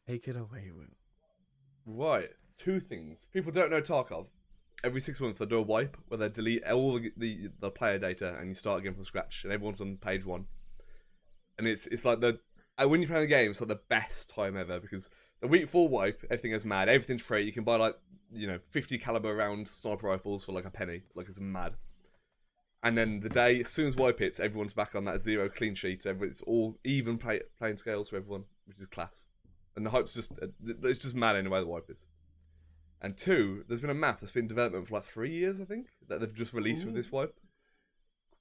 Take it away, Will. Right, 2 things. People don't know Tarkov. Every 6 months they do a wipe where they delete all the player data and you start again from scratch, and everyone's on page 1. And it's like when you're playing the game, it's like the best time ever, because the week 4 wipe, everything is mad, everything's free. You can buy 50 caliber round sniper rifles for like a penny, like it's mad. And then the day, as soon as wipe hits, everyone's back on that 0 clean sheet. It's all even playing scales for everyone, which is class. And the hype's it's just mad anyway, the wipe is. And 2, there's been a map that's been in development for like 3 years, I think, that they've just released with this wipe,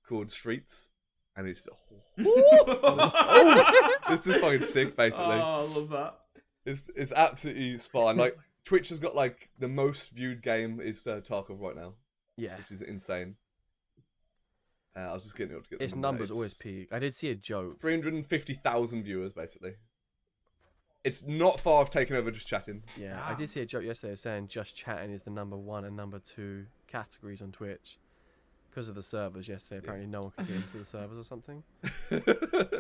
called Streets. And it's it's just fucking sick, basically. Oh, I love that. It's absolutely spot on. Like, Twitch has got like the most viewed game is Tarkov right now, Yeah. which is insane. I was just getting it up to get the Its number. numbers always peak. I did see a joke. 350,000 viewers, basically. It's not far off taking over just chatting. Yeah, I did see a joke yesterday saying just chatting is the number 1 and number 2 categories on Twitch. because of the servers yesterday, apparently no one could get into the servers or something.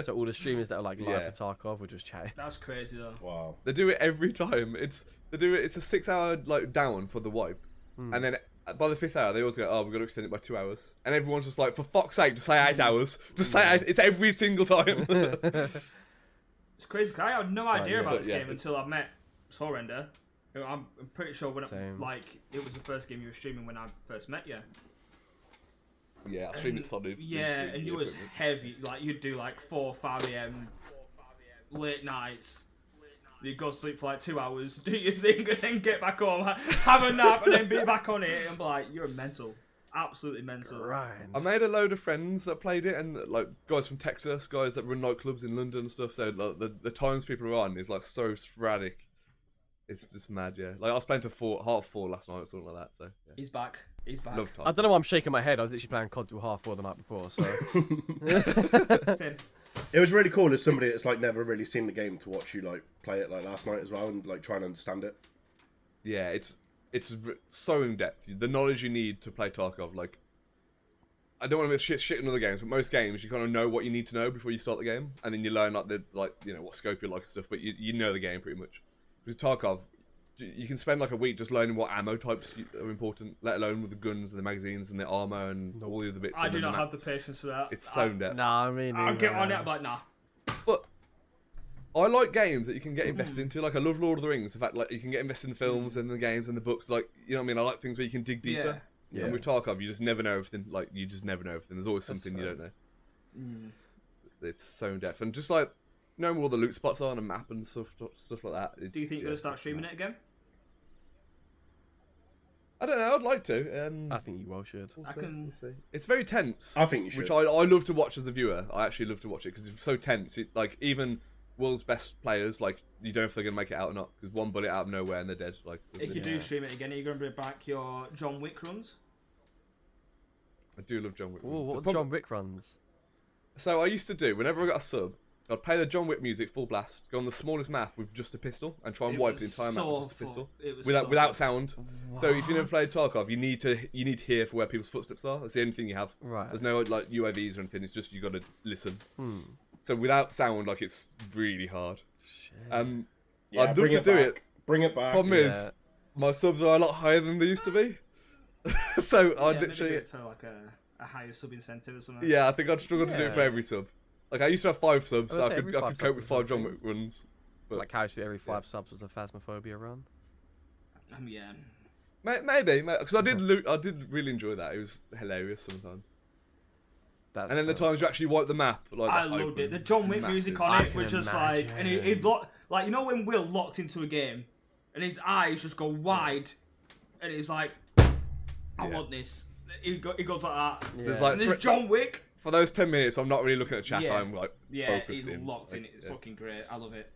So all the streamers that are like live for Tarkov were just chatting. That's crazy though. Wow. They do it every time. It's a 6-hour like down for the wipe, and then by the 5th hour they always go, "Oh, we're gonna extend it by 2 hours," and everyone's just like, "For fuck's sake, just say 8 hours. Just say 8. It's every single time." It's crazy. 'Cause I had no idea about this yeah, game until I met Sorrender. I'm pretty sure when it was the first game you were streaming when I first met you. Yeah, I streamed it solid. Yeah, and it was heavy. Like you'd do like 4, 5 a.m. late nights. You'd go to sleep for like 2 hours, do your thing, and then get back home, have a nap, and then be back on it. And be like, you're mental, absolutely mental. Right. I made a load of friends that played it, and like guys from Texas, guys that run nightclubs in London and stuff. So like, the times people are on is like so sporadic. It's just mad, yeah. Like I was playing to 4 last night or something like that. So yeah. He's back. He's back. Love time. I don't know why I'm shaking my head. I was literally playing COD till 4:30 the night before. So Tim. It was really cool as somebody that's like never really seen the game to watch you like play it like last night as well and like try and understand it. Yeah, it's so in depth. The knowledge you need to play Tarkov, like. I don't want to be shit in other games, but most games you kind of know what you need to know before you start the game, and then you learn what scope you like and stuff. But you know the game pretty much. With Tarkov, you can spend like a week just learning what ammo types are important, let alone with the guns and the magazines and the armor and all the other bits. I do not have the patience for that. It's so in depth. nah, I mean, I'll get on it, I'm like, nah. But I like games that you can get invested into. Like I love Lord of the Rings. In fact, like you can get invested in the films and the games and the books. Like you know what I mean. I like things where you can dig deeper. Yeah. And with Tarkov, you just never know everything. Like you just never know everything. There's always something you don't know. It's so in depth, and just like knowing where all the loot spots are on a map and stuff like that. Do you think you're gonna start streaming it again? I don't know. I'd like to. I think you well should. We'll see. It's very tense. I think you should. Which I love to watch as a viewer. I actually love to watch it because it's so tense. Like even world's best players, like you don't know if they're gonna make it out or not because one bullet out of nowhere and they're dead. Like If you do stream it again, are you gonna bring back your John Wick runs? I do love John Wick. Ooh, what John Wick runs? So I used to do whenever I got a sub, I'd play the John Wick music full blast, go on the smallest map with just a pistol, and try and wipe the entire map with just a pistol without sound. What? So if you've never played Tarkov, you need to hear for where people's footsteps are. That's the only thing you have. Right. There's no like UAVs or anything. It's just you got to listen. So without sound, like it's really hard. Shit. Yeah, I'd love to do it. Bring it back. Problem is, my subs are a lot higher than they used to be. So I'd literally for like a higher sub incentive or something. I think I'd struggle to do it for every sub. Like I used to have 5 subs, so I could cope with 5 John Wick runs. But like how every 5 subs was a Phasmophobia run. Yeah. Maybe because I did really enjoy that. It was hilarious sometimes. That's And then the times you actually wipe the map, like I loved it. The John Wick music on it was just like, and he like you know when Will locked into a game, and his eyes just go wide, and he's like, I want this. He goes like that. Yeah. There's like And there's John Wick. for those 10 minutes. I'm not really looking at chat. Yeah. I'm like Yeah, focused he's in. locked in Like, it. It's fucking great. I love it.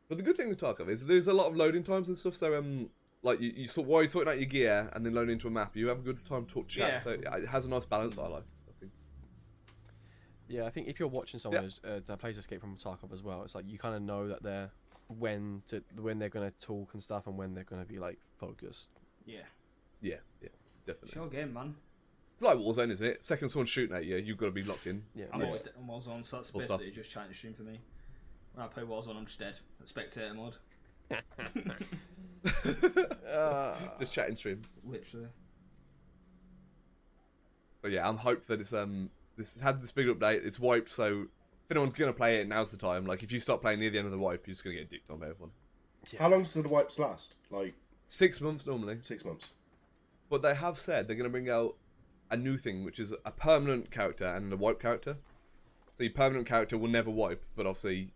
But the good thing with Tarkov is there's a lot of loading times and stuff. So like you sort while you're sorting out your gear and then loading into a map, you have a good time to talk chat. Yeah. So it has a nice balance. I like. I think. Yeah, I think if you're watching someone that plays Escape from Tarkov as well, it's like you kind of know that they're when they're gonna talk and stuff and when they're gonna be like focused. Yeah. Yeah, definitely. Sure game, man. It's like Warzone, isn't it? Second someone's shooting at you, you've got to be locked in. Yeah, I'm always on Warzone, so that's Full basically just chatting stream for me. When I play Warzone, I'm just dead. Spectator mode. Just chatting stream. Literally. But yeah, I'm hoped that it's this had this big update. It's wiped, so if anyone's gonna play it, now's the time. Like if you start playing near the end of the wipe, you're just gonna get dicked on by everyone. Yeah. How long do the wipes last? Like 6 months normally. 6 months. But they have said they're gonna bring out a new thing, which is a permanent character and a wipe character. So your permanent character will never wipe, but obviously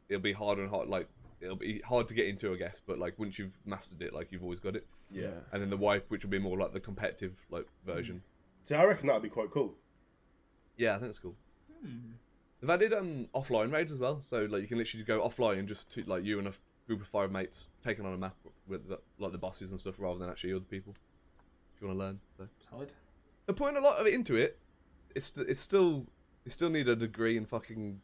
it'll be hard and hard. Like it'll be hard to get into, I guess. But like once you've mastered it, like you've always got it. Yeah. And then the wipe, which will be more like the competitive like version. See, I reckon that'd be quite cool. Yeah, I think it's cool. They've added offline raids as well, so like you can literally go offline and just like you and a group of 5 mates taking on a map with like the bosses and stuff rather than actually other people. If you want to learn, so Solid. they're putting a lot of it into it. You still need a degree in fucking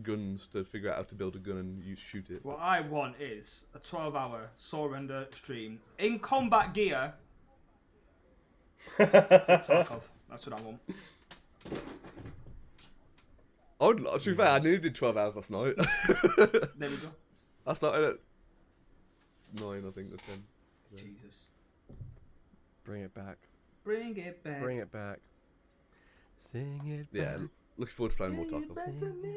guns to figure out how to build a gun and shoot it. What I want is a 12-hour surrender stream in combat gear Tarkov. That's what I want. To be fair, I nearly did 12 hours last night. There we go. I started at 9, I think, or 10. Jesus. Bring it back. Bring it back. Bring it back. Sing it Yeah, back. looking forward to playing more Bring it Tarkov. back to me.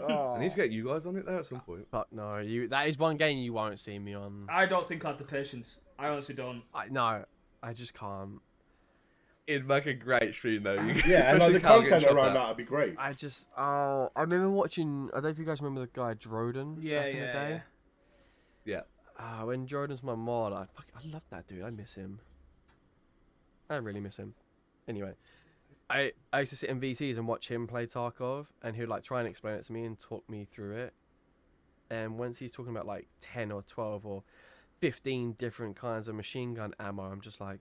I need to get you guys on it there at some point. Fuck no, that is one game you won't see me on. I don't think I have the patience. I honestly don't. No, I just can't. It'd make a great stream though. Yeah, and like the Cal getting content shot around at. that would be great. I just, I remember watching, I don't know if you guys remember the guy Droden Yeah, back in the day. Yeah. When Jordan's my mod, I love that dude. I miss him. I really miss him. Anyway, I used to sit in VCs and watch him play Tarkov, and he'd like try and explain it to me and talk me through it. And once he's talking about like 10 or 12 or 15 different kinds of machine gun ammo, I'm just like,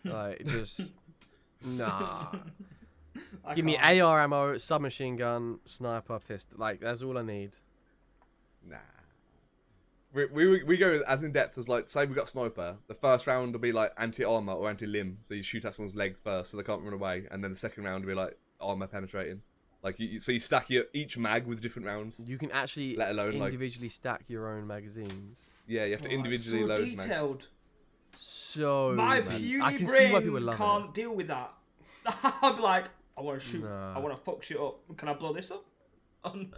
like just nah. I Give me can't. AR ammo, submachine gun, sniper, pistol. Like that's all I need. Nah. We go as in depth as like, say we got sniper. The first round will be like anti-armor or anti-limb, so you shoot at someone's legs first so they can't run away, and then the second round will be like armor penetrating. Like so you stack each mag with different rounds. You can actually Let alone, like- individually stack your own magazines. Yeah, you have to Oh, it's individually so load mags. detailed. So My man, puny I can see why people brain love can't deal with that. I'm like, I want to shoot. Nah. I want to fuck shit up. Can I blow this up? it.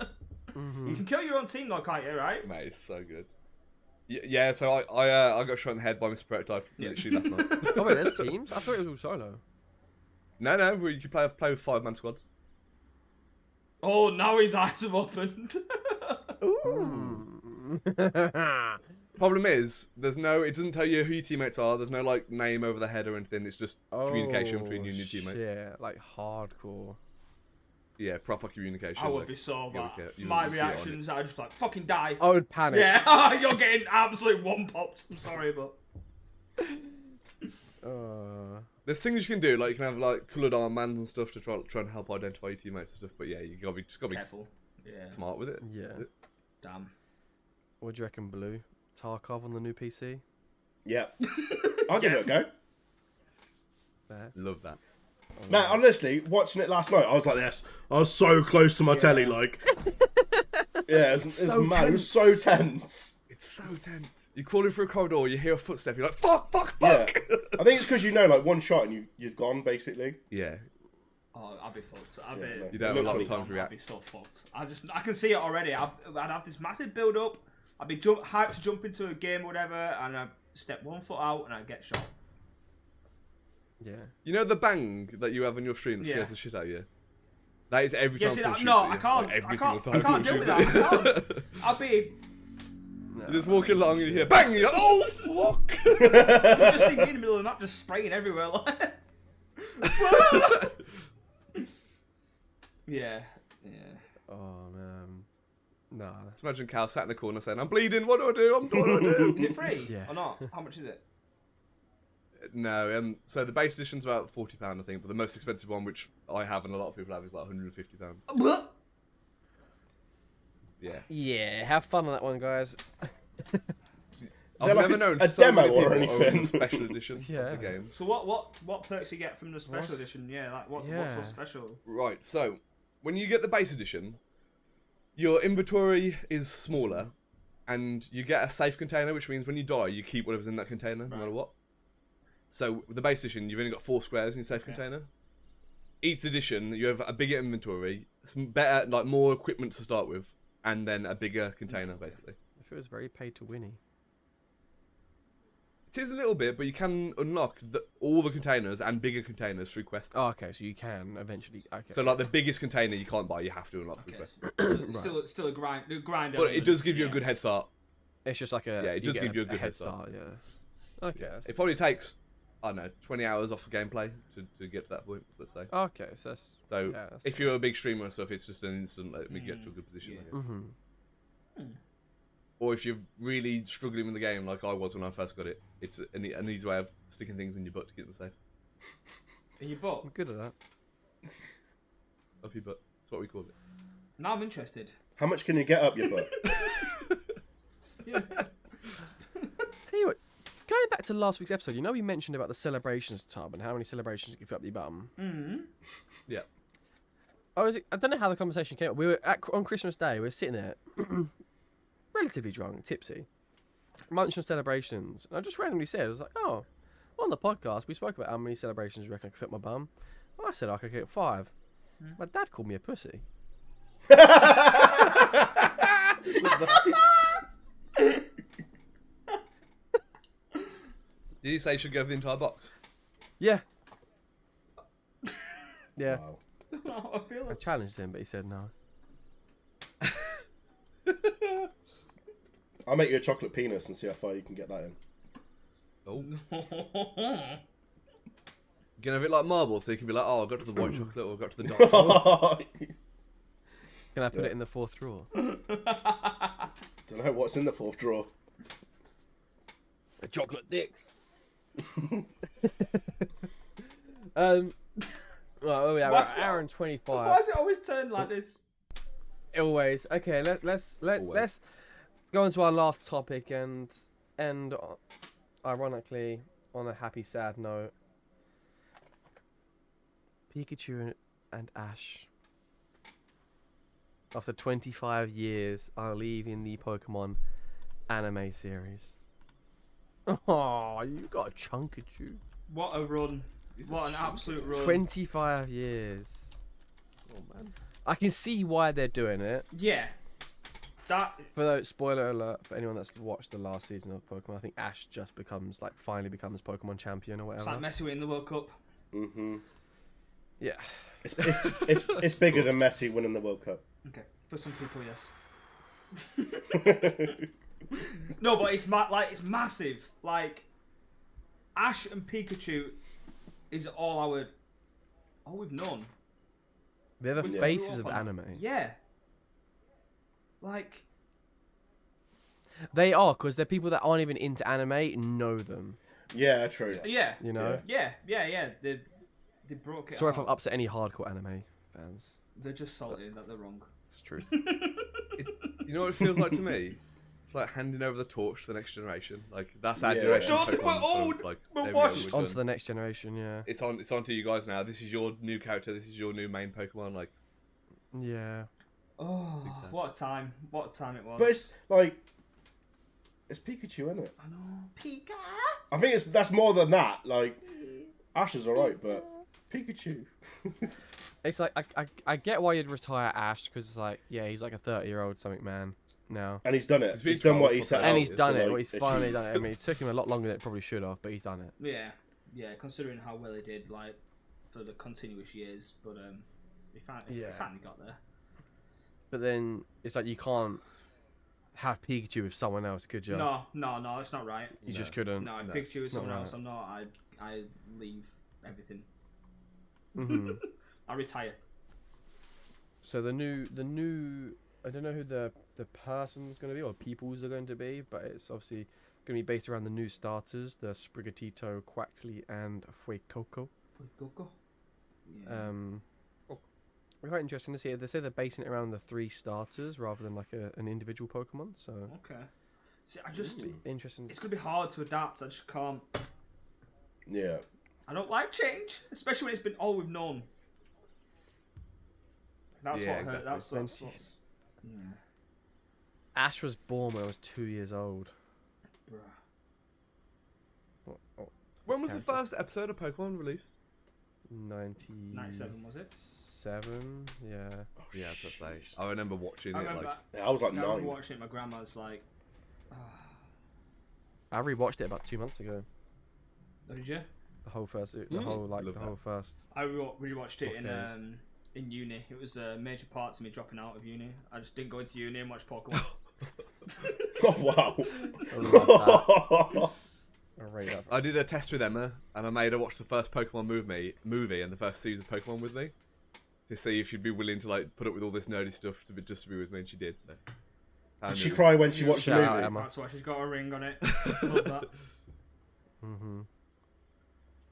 You can kill your own team though, can't you? Right? Mate, it's so good. Yeah, so I got shot in the head by Mr. Prototype literally last night. Oh wait, there's teams. I thought it was all solo. No, you can play with 5-man squads. Oh, now his eyes have opened. Problem is, it doesn't tell you who your teammates are. There's no like name over the head or anything. It's just communication between you and your teammates. Yeah, like hardcore. Yeah, proper communication. I would like, be so you bad. would get- My you'd be on it. reactions are just like, fucking die. I would panic. Yeah, you're getting absolutely one popped. I'm sorry, but There's things you can do, like you can have like coloured armbands and stuff to try and help identify your teammates and stuff. But yeah, you gotta be careful. Yeah. smart with it. Yeah. That's it. Damn. What do you reckon, Blue? Tarkov on the new PC? Yeah. I'll give it a go. Fair. Love that. Man, honestly, watching it last night, I was like this. I was so close to my telly, like. Yeah, it was so mad. It was so tense. It's so tense. You're crawling through a corridor, you hear a footstep, you're like, fuck! Yeah. I think it's because you know, like, one shot and you're gone, basically. Yeah. Oh, I'd be fucked. no. You don't have a lot of Literally. time to I'd react. be so fucked. I can see it already. I'd have this massive build up. I'd be hyped to jump into a game or whatever, and I'd step 1 foot out and I'd get shot. Yeah. You know the bang that you have on your stream that Yeah. scares the shit out of you? That is every Yeah, time see someone that? shoots No, at you. I can't. Like, every I single can't. time I can't someone deal with shoots that. at I you. can't. I'll be. No, You're just walking along and you hear bang, and you're like, oh fuck! You just see me in the middle of the map just spraying everywhere. Like. Yeah. Oh man. Nah. Let's imagine Cal sat in the corner saying, I'm bleeding, what do I do? What do I do? Is it free Yeah. or not? How much is it? No, so the base edition's about £40, I think, but the most expensive one, which I have and a lot of people have, is like £150. What? Yeah. Yeah. Have fun on that one, guys. I've there like never a- known a so demo many or people own anything? the special edition Yeah. of the game. So what perks you get from the special What's- edition? Yeah, like what's Yeah. so special? Right, so when you get the base edition, your inventory is smaller, and you get a safe container, which means when you die, you keep whatever's in that container, no matter what. So with the base edition, you've only got 4 squares in your safe container. Each edition, you have a bigger inventory, some better, like more equipment to start with, and then a bigger container, basically. If it was very pay to winny. It is a little bit, but you can unlock all the containers and bigger containers through quests. Oh, okay. So you can eventually. Okay. So like the biggest container you can't buy, you have to unlock through Okay, quests. still a grind. But it does give you a good head start. it's just like a. Yeah, it does get give you a good head start. Yeah. Okay. It probably takes, I don't know, 20 hours off the gameplay to get to that point, let's say. Okay. So that's. So yeah, that's if you're a big streamer and stuff, it's just an instant let me get to a good position. I guess. Mm-hmm. Or if you're really struggling with the game, like I was when I first got it, it's an easy way of sticking things in your butt to get them safe. In your butt. I'm good at that. Up your butt. That's what we call it. Now I'm interested. How much can you get up your butt? Yeah. Tell you what, going back to last week's episode, you know, we mentioned about the celebrations tub and how many celebrations you can fill up your bum. Mm-hmm. Yeah. I don't know how the conversation came up. We were on Christmas Day. We were sitting there, relatively drunk, tipsy, munching on celebrations. And I just randomly said, I was like, "Oh, on the podcast, we spoke about how many celebrations you reckon I could fit my bum." Well, I said I could get 5. My dad called me a pussy. Did you say you should go for the entire box? Yeah. Yeah. Wow. I feel I like challenged him, but he said no. I'll make you a chocolate penis and see how far you can get that in. Oh. You can have it like marble, so you can be like, oh, I got to the white chocolate or I got to the dark chocolate. Can I put it in the 4th drawer? Don't know what's in the 4th drawer. The chocolate dicks. Right, where we at? We're at hour and 25. why does it always turn like this? Always. Okay, let's go on to our last topic and end, ironically, on a happy, sad note. Pikachu and Ash, after 25 years, are leaving the Pokemon anime series. Oh, you got a Chunkachu. What a run! What an absolute run! 25 years. Oh, man. I can see why they're doing it. Yeah, that For the spoiler alert for anyone that's watched the last season of Pokemon, I think Ash just finally becomes Pokemon champion or it's whatever. like Messi winning the World Cup. Mm-hmm. Yeah. It's bigger than Messi winning the World Cup. Okay, for some people, yes. No, but it's it's massive. Like Ash and Pikachu is all we've known. They're the Yeah. faces of anime. Yeah. Like They are, because they're people that aren't even into anime know them. Yeah, true. yeah, You know? yeah. They broke it. Sorry if out. I'm upset any hardcore anime fans. They're just salty that they're wrong. It's true. You know what it feels like to me? It's like handing over the torch to the next generation. Like, that's our Yeah. generation. Don't of be Pokemon, old. Like, We're there we go, washed. we're On to done. the next generation, yeah. It's on to you guys now. This is your new character. This is your new main Pokemon. Like, Yeah. Oh, Big time. what a time! What a time it was. But it's like, it's Pikachu, isn't it? I know. Pika. I think that's more than that. Like, Ash is alright, but Pikachu. It's like, I get why you'd retire Ash, because it's like, yeah, he's like a 30-year-old something man now. And he's done it. He's been He's done what told he for set that. And out he's to, done it. like, Well, he's finally achieve. done it. I mean, it took him a lot longer than it probably should have, but he's done it. Yeah. Considering how well he did, like for the continuous years, but he finally got there. But then it's like you can't have Pikachu with someone else, could you? No, that's not right. You just couldn't. No, if No, Pikachu was it's not someone right. else, I'm not. I leave everything. Hmm. I retire. So the new, I don't know who the person's going to be or peoples are going to be, but it's obviously going to be based around the new starters, the Sprigatito, Quaxley, and Fuecoco. Go. Yeah. Quite interesting to see. They say they're basing it around the 3 starters rather than like an individual Pokemon. So Okay. See, I just it'll be interesting. it's gonna be hard to adapt. I just can't. Yeah. I don't like change, especially when it's been all we've known. That's Yeah, what hurt. exactly. That's what's. Yeah. Ash was born when I was 2 years old. Bruh. when was the first episode of Pokemon released? 97, 97 was it? yeah. Yeah, that's what I say. I remember watching I it. remember. Like, Yeah, I was like I remember 9. watching it. My grandma's like, I rewatched it about 2 months ago. oh, "Did you?" The whole first, Love whole first. I rewatched it Okay. in uni. It was a major part to me dropping out of uni. I just didn't go into uni and watch Pokemon. Oh, wow. I love that. I rate that. I did a test with Emma, and I made her watch the first Pokemon movie and the first season of Pokemon with me to see if she'd be willing to like put up with all this nerdy stuff to be with me, and she did. So. Did she cry when she watched the Shout out, movie? Emma. That's why she's got a ring on it. Love that. Mm-hmm.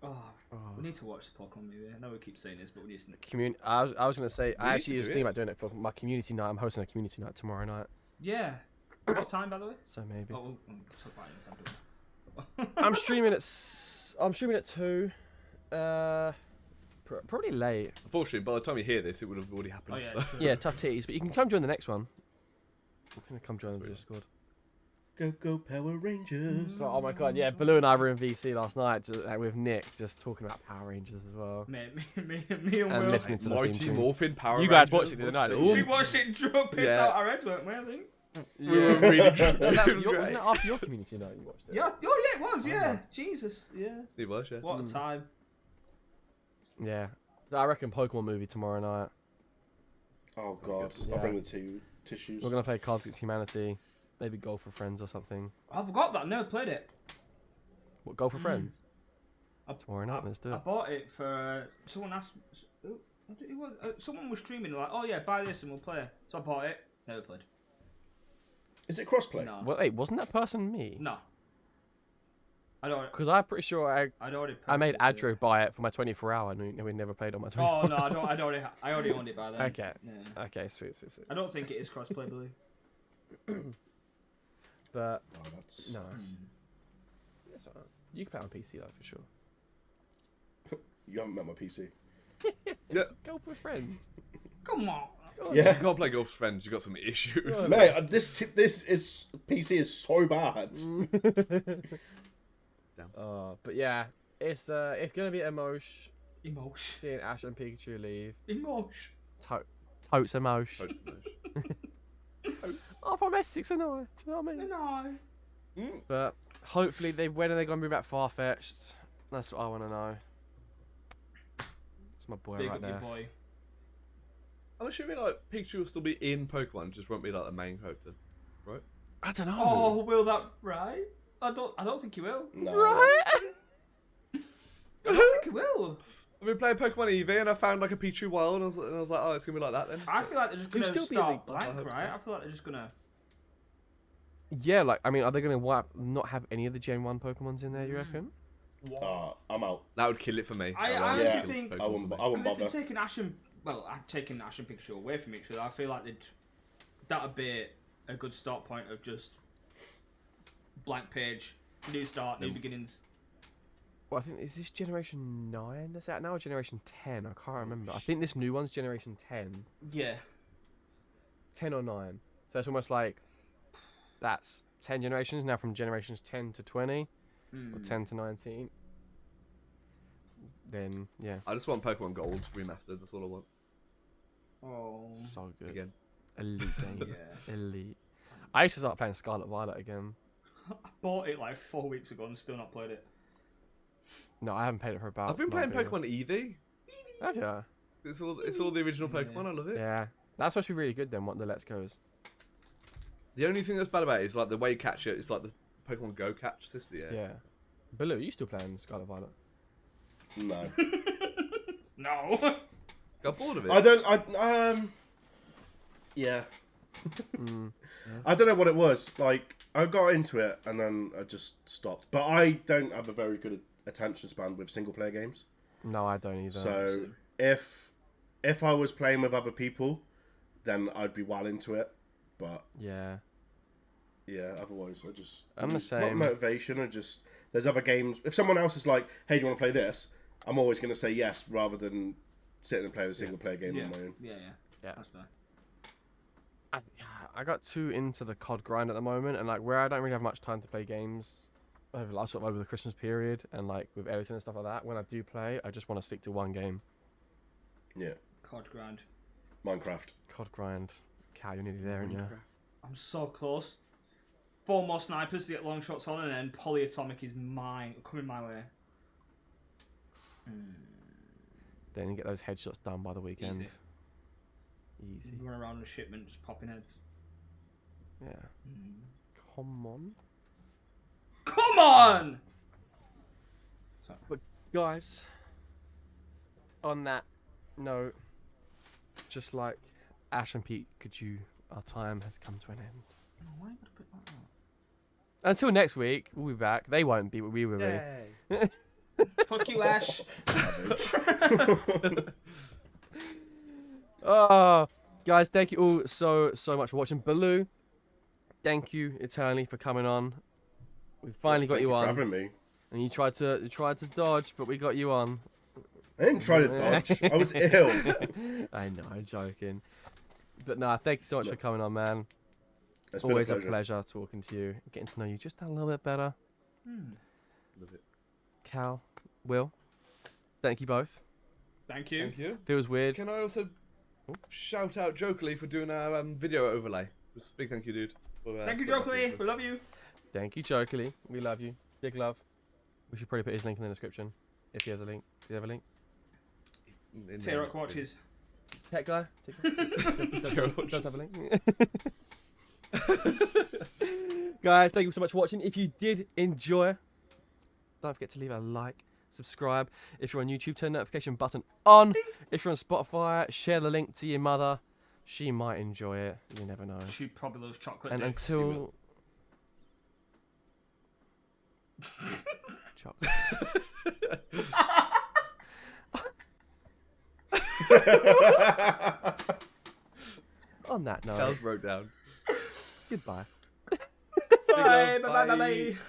Oh, Oh. we need to watch the Pokemon movie. I know we keep saying this, but we need to. I was gonna say I need actually to was do thinking it. about doing it for my community night. I'm hosting a community night tomorrow night, Yeah. What time, by the way? so maybe. Oh, we'll talk about it in time. I'm streaming at 2. Probably late. Unfortunately, by the time you hear this, it would have already happened. Oh yeah. True. Yeah, tough titties. But you can come join the next one. I'm gonna come join the Sweet. Discord. Go Power Rangers. Oh my god, yeah. Baloo and I were in VC last night with Nick, just talking about Power Rangers as well. Me and And Will. listening to the theme Mighty tune. Morphin Power You guys Rangers watched it the other night, was We watched it and drunk, pissed Yeah. out our heads, weren't we? I think. We were really drunk. That It was was your, great. wasn't it after your community night you watched it? Yeah. Oh yeah, it was. Yeah. Jesus. Yeah. It was, yeah. What a time. Yeah. So I reckon Pokemon movie tomorrow night. Oh god, Yeah. I'll bring the tissues. We're gonna play Cards Against Humanity. Maybe Golf for Friends or something. I forgot that. I never played it. What, Golf for Friends? I- Tomorrow night, let's do I it. bought it for someone asked. Someone was streaming like, oh yeah, buy this and we'll play. So I bought it. Never played. Is it crossplay? No. Well, wait, wasn't that person me? No. I don't. Because I'm pretty sure I'd already. I made purchased it. Adro buy it for my 24 hour and we never played on my 24 Oh no, I don't. I already owned it by then. Okay. Yeah. Okay, sweet. I don't think it is crossplay, Billy. But, Oh, that's no. That's alright. You can play it on PC though, for sure. You haven't met my PC. Yeah. Golf with Friends. Come on. Yeah. You can't play golf with friends, you've got some issues. Mate, this is PC is so bad. But yeah, it's gonna be emosh. Emotion. Seeing Ash and Pikachu leave. Emotion. Totes emosh. Totally. Oh, from Essex and I. Do you know what I mean? No. But hopefully when are they gonna bring back Farfetched? That's what I want to know. It's my boy Big right up your there. boy. I'm assuming like Pikachu will still be in Pokemon, just won't be like the main character, right? I don't know. Oh, will that right? I don't think he will. No. Right? I don't think he will. I've been playing Pokemon Eevee and I found like a Pichu Wild and I was like, oh, it's gonna be like that then. I feel like they're just He'll gonna still be start elite. blank, I hope so. right? I feel like they're just gonna. Yeah, like I mean, are they gonna not have any of the Gen 1 Pokemons in there? You reckon? I'm out. That would kill it for me. I That would honestly kill think- Pokemon I wouldn't for me. Because if bother. they're taking Ash and I'm taking Ash and Pikachu away from each other, I feel like that'd be a good start point of just blank page, new start, new No. beginnings. Well, I think is this Generation 9 that's out now, or Generation 10? I can't remember. I think this new one's Generation 10, Yeah. 10 or 9. So it's almost like that's 10 generations now, from generations 10 to 20 or 10 to 19. Then yeah, I just want Pokemon Gold remastered. That's all I want. Oh. so good. Again. Elite game. Yeah. Elite. I used to start playing Scarlet Violet again. I bought it like 4 weeks ago and still not played it. No, I haven't played it for about. I've been playing like a- Pokemon Eevee. Have ya? It's all the original Pokemon. I love it. Yeah, that's supposed to be really good then. What the Let's Goes. The only thing that's bad about it is like the way you catch it. It's like the Pokemon Go catch system. Yeah. Yeah. Baloo, you still playing Scarlet Violet? No. No. Got bored of it. I don't. Yeah. I don't know what it was. Like, I got into it and then I just stopped. But I don't have a very good attention span with single player games. No, I don't either. So if I was playing with other people, then I'd be well into it. But yeah. yeah, otherwise I just I'm the not same. motivation. I just there's other games. If someone else is like, "Hey, do you want to play this?" I'm always going to say yes rather than sitting and playing a single player game Yeah. on my own. Yeah. Yeah. That's fair. I got too into the COD grind at the moment, and like where I don't really have much time to play games over the Christmas period, and like with editing and stuff like that. When I do play, I just want to stick to one game. Yeah, COD grind. Minecraft. COD grind. Cal, you're nearly there, aren't you? I'm so close. 4 more snipers to get long shots on, and then polyatomic is coming my way. Then you get those headshots done by the weekend. Easy. Run around on a shipment, just popping heads. Yeah. Come on. Come on! Sorry. Guys, on that note, just like Ash and Pete, our time has come to an end. Oh, why you gotta put that on? Until next week, we'll be back. They won't be, but we will be. Yay. Fuck you, Ash. Oh, guys, thank you all so much for watching. Bhalu, thank you eternally for coming on. We finally got Thank you for on, having me. and you tried to dodge, but we got you on. I didn't try to dodge. I was ill. I know, I'm joking. But nah, thank you so much for coming on, man. It's Always been a pleasure talking to you, getting to know you just a little bit better. Love it. Cal, Will, thank you both. Thank you. Thank you. Feels weird. Can I also shout out Jokely for doing our video overlay? Just big thank you, dude. Thank you, Jokely. We love you. Thank you, Chokely. We love you. Big love. We should probably put his link in the description if he has a link. Does he have a link? T-Rock watches. Tech guy? Does have a link. Guys, thank you so much for watching. If you did enjoy, don't forget to leave a like, subscribe. If you're on YouTube, turn the notification button on. If you're on Spotify, share the link to your mother. She might enjoy it. You never know. She probably loves chocolate. And dicks. until chocolate. On that note, Charles broke down. goodbye. Bye, bye, bye, bye, bye.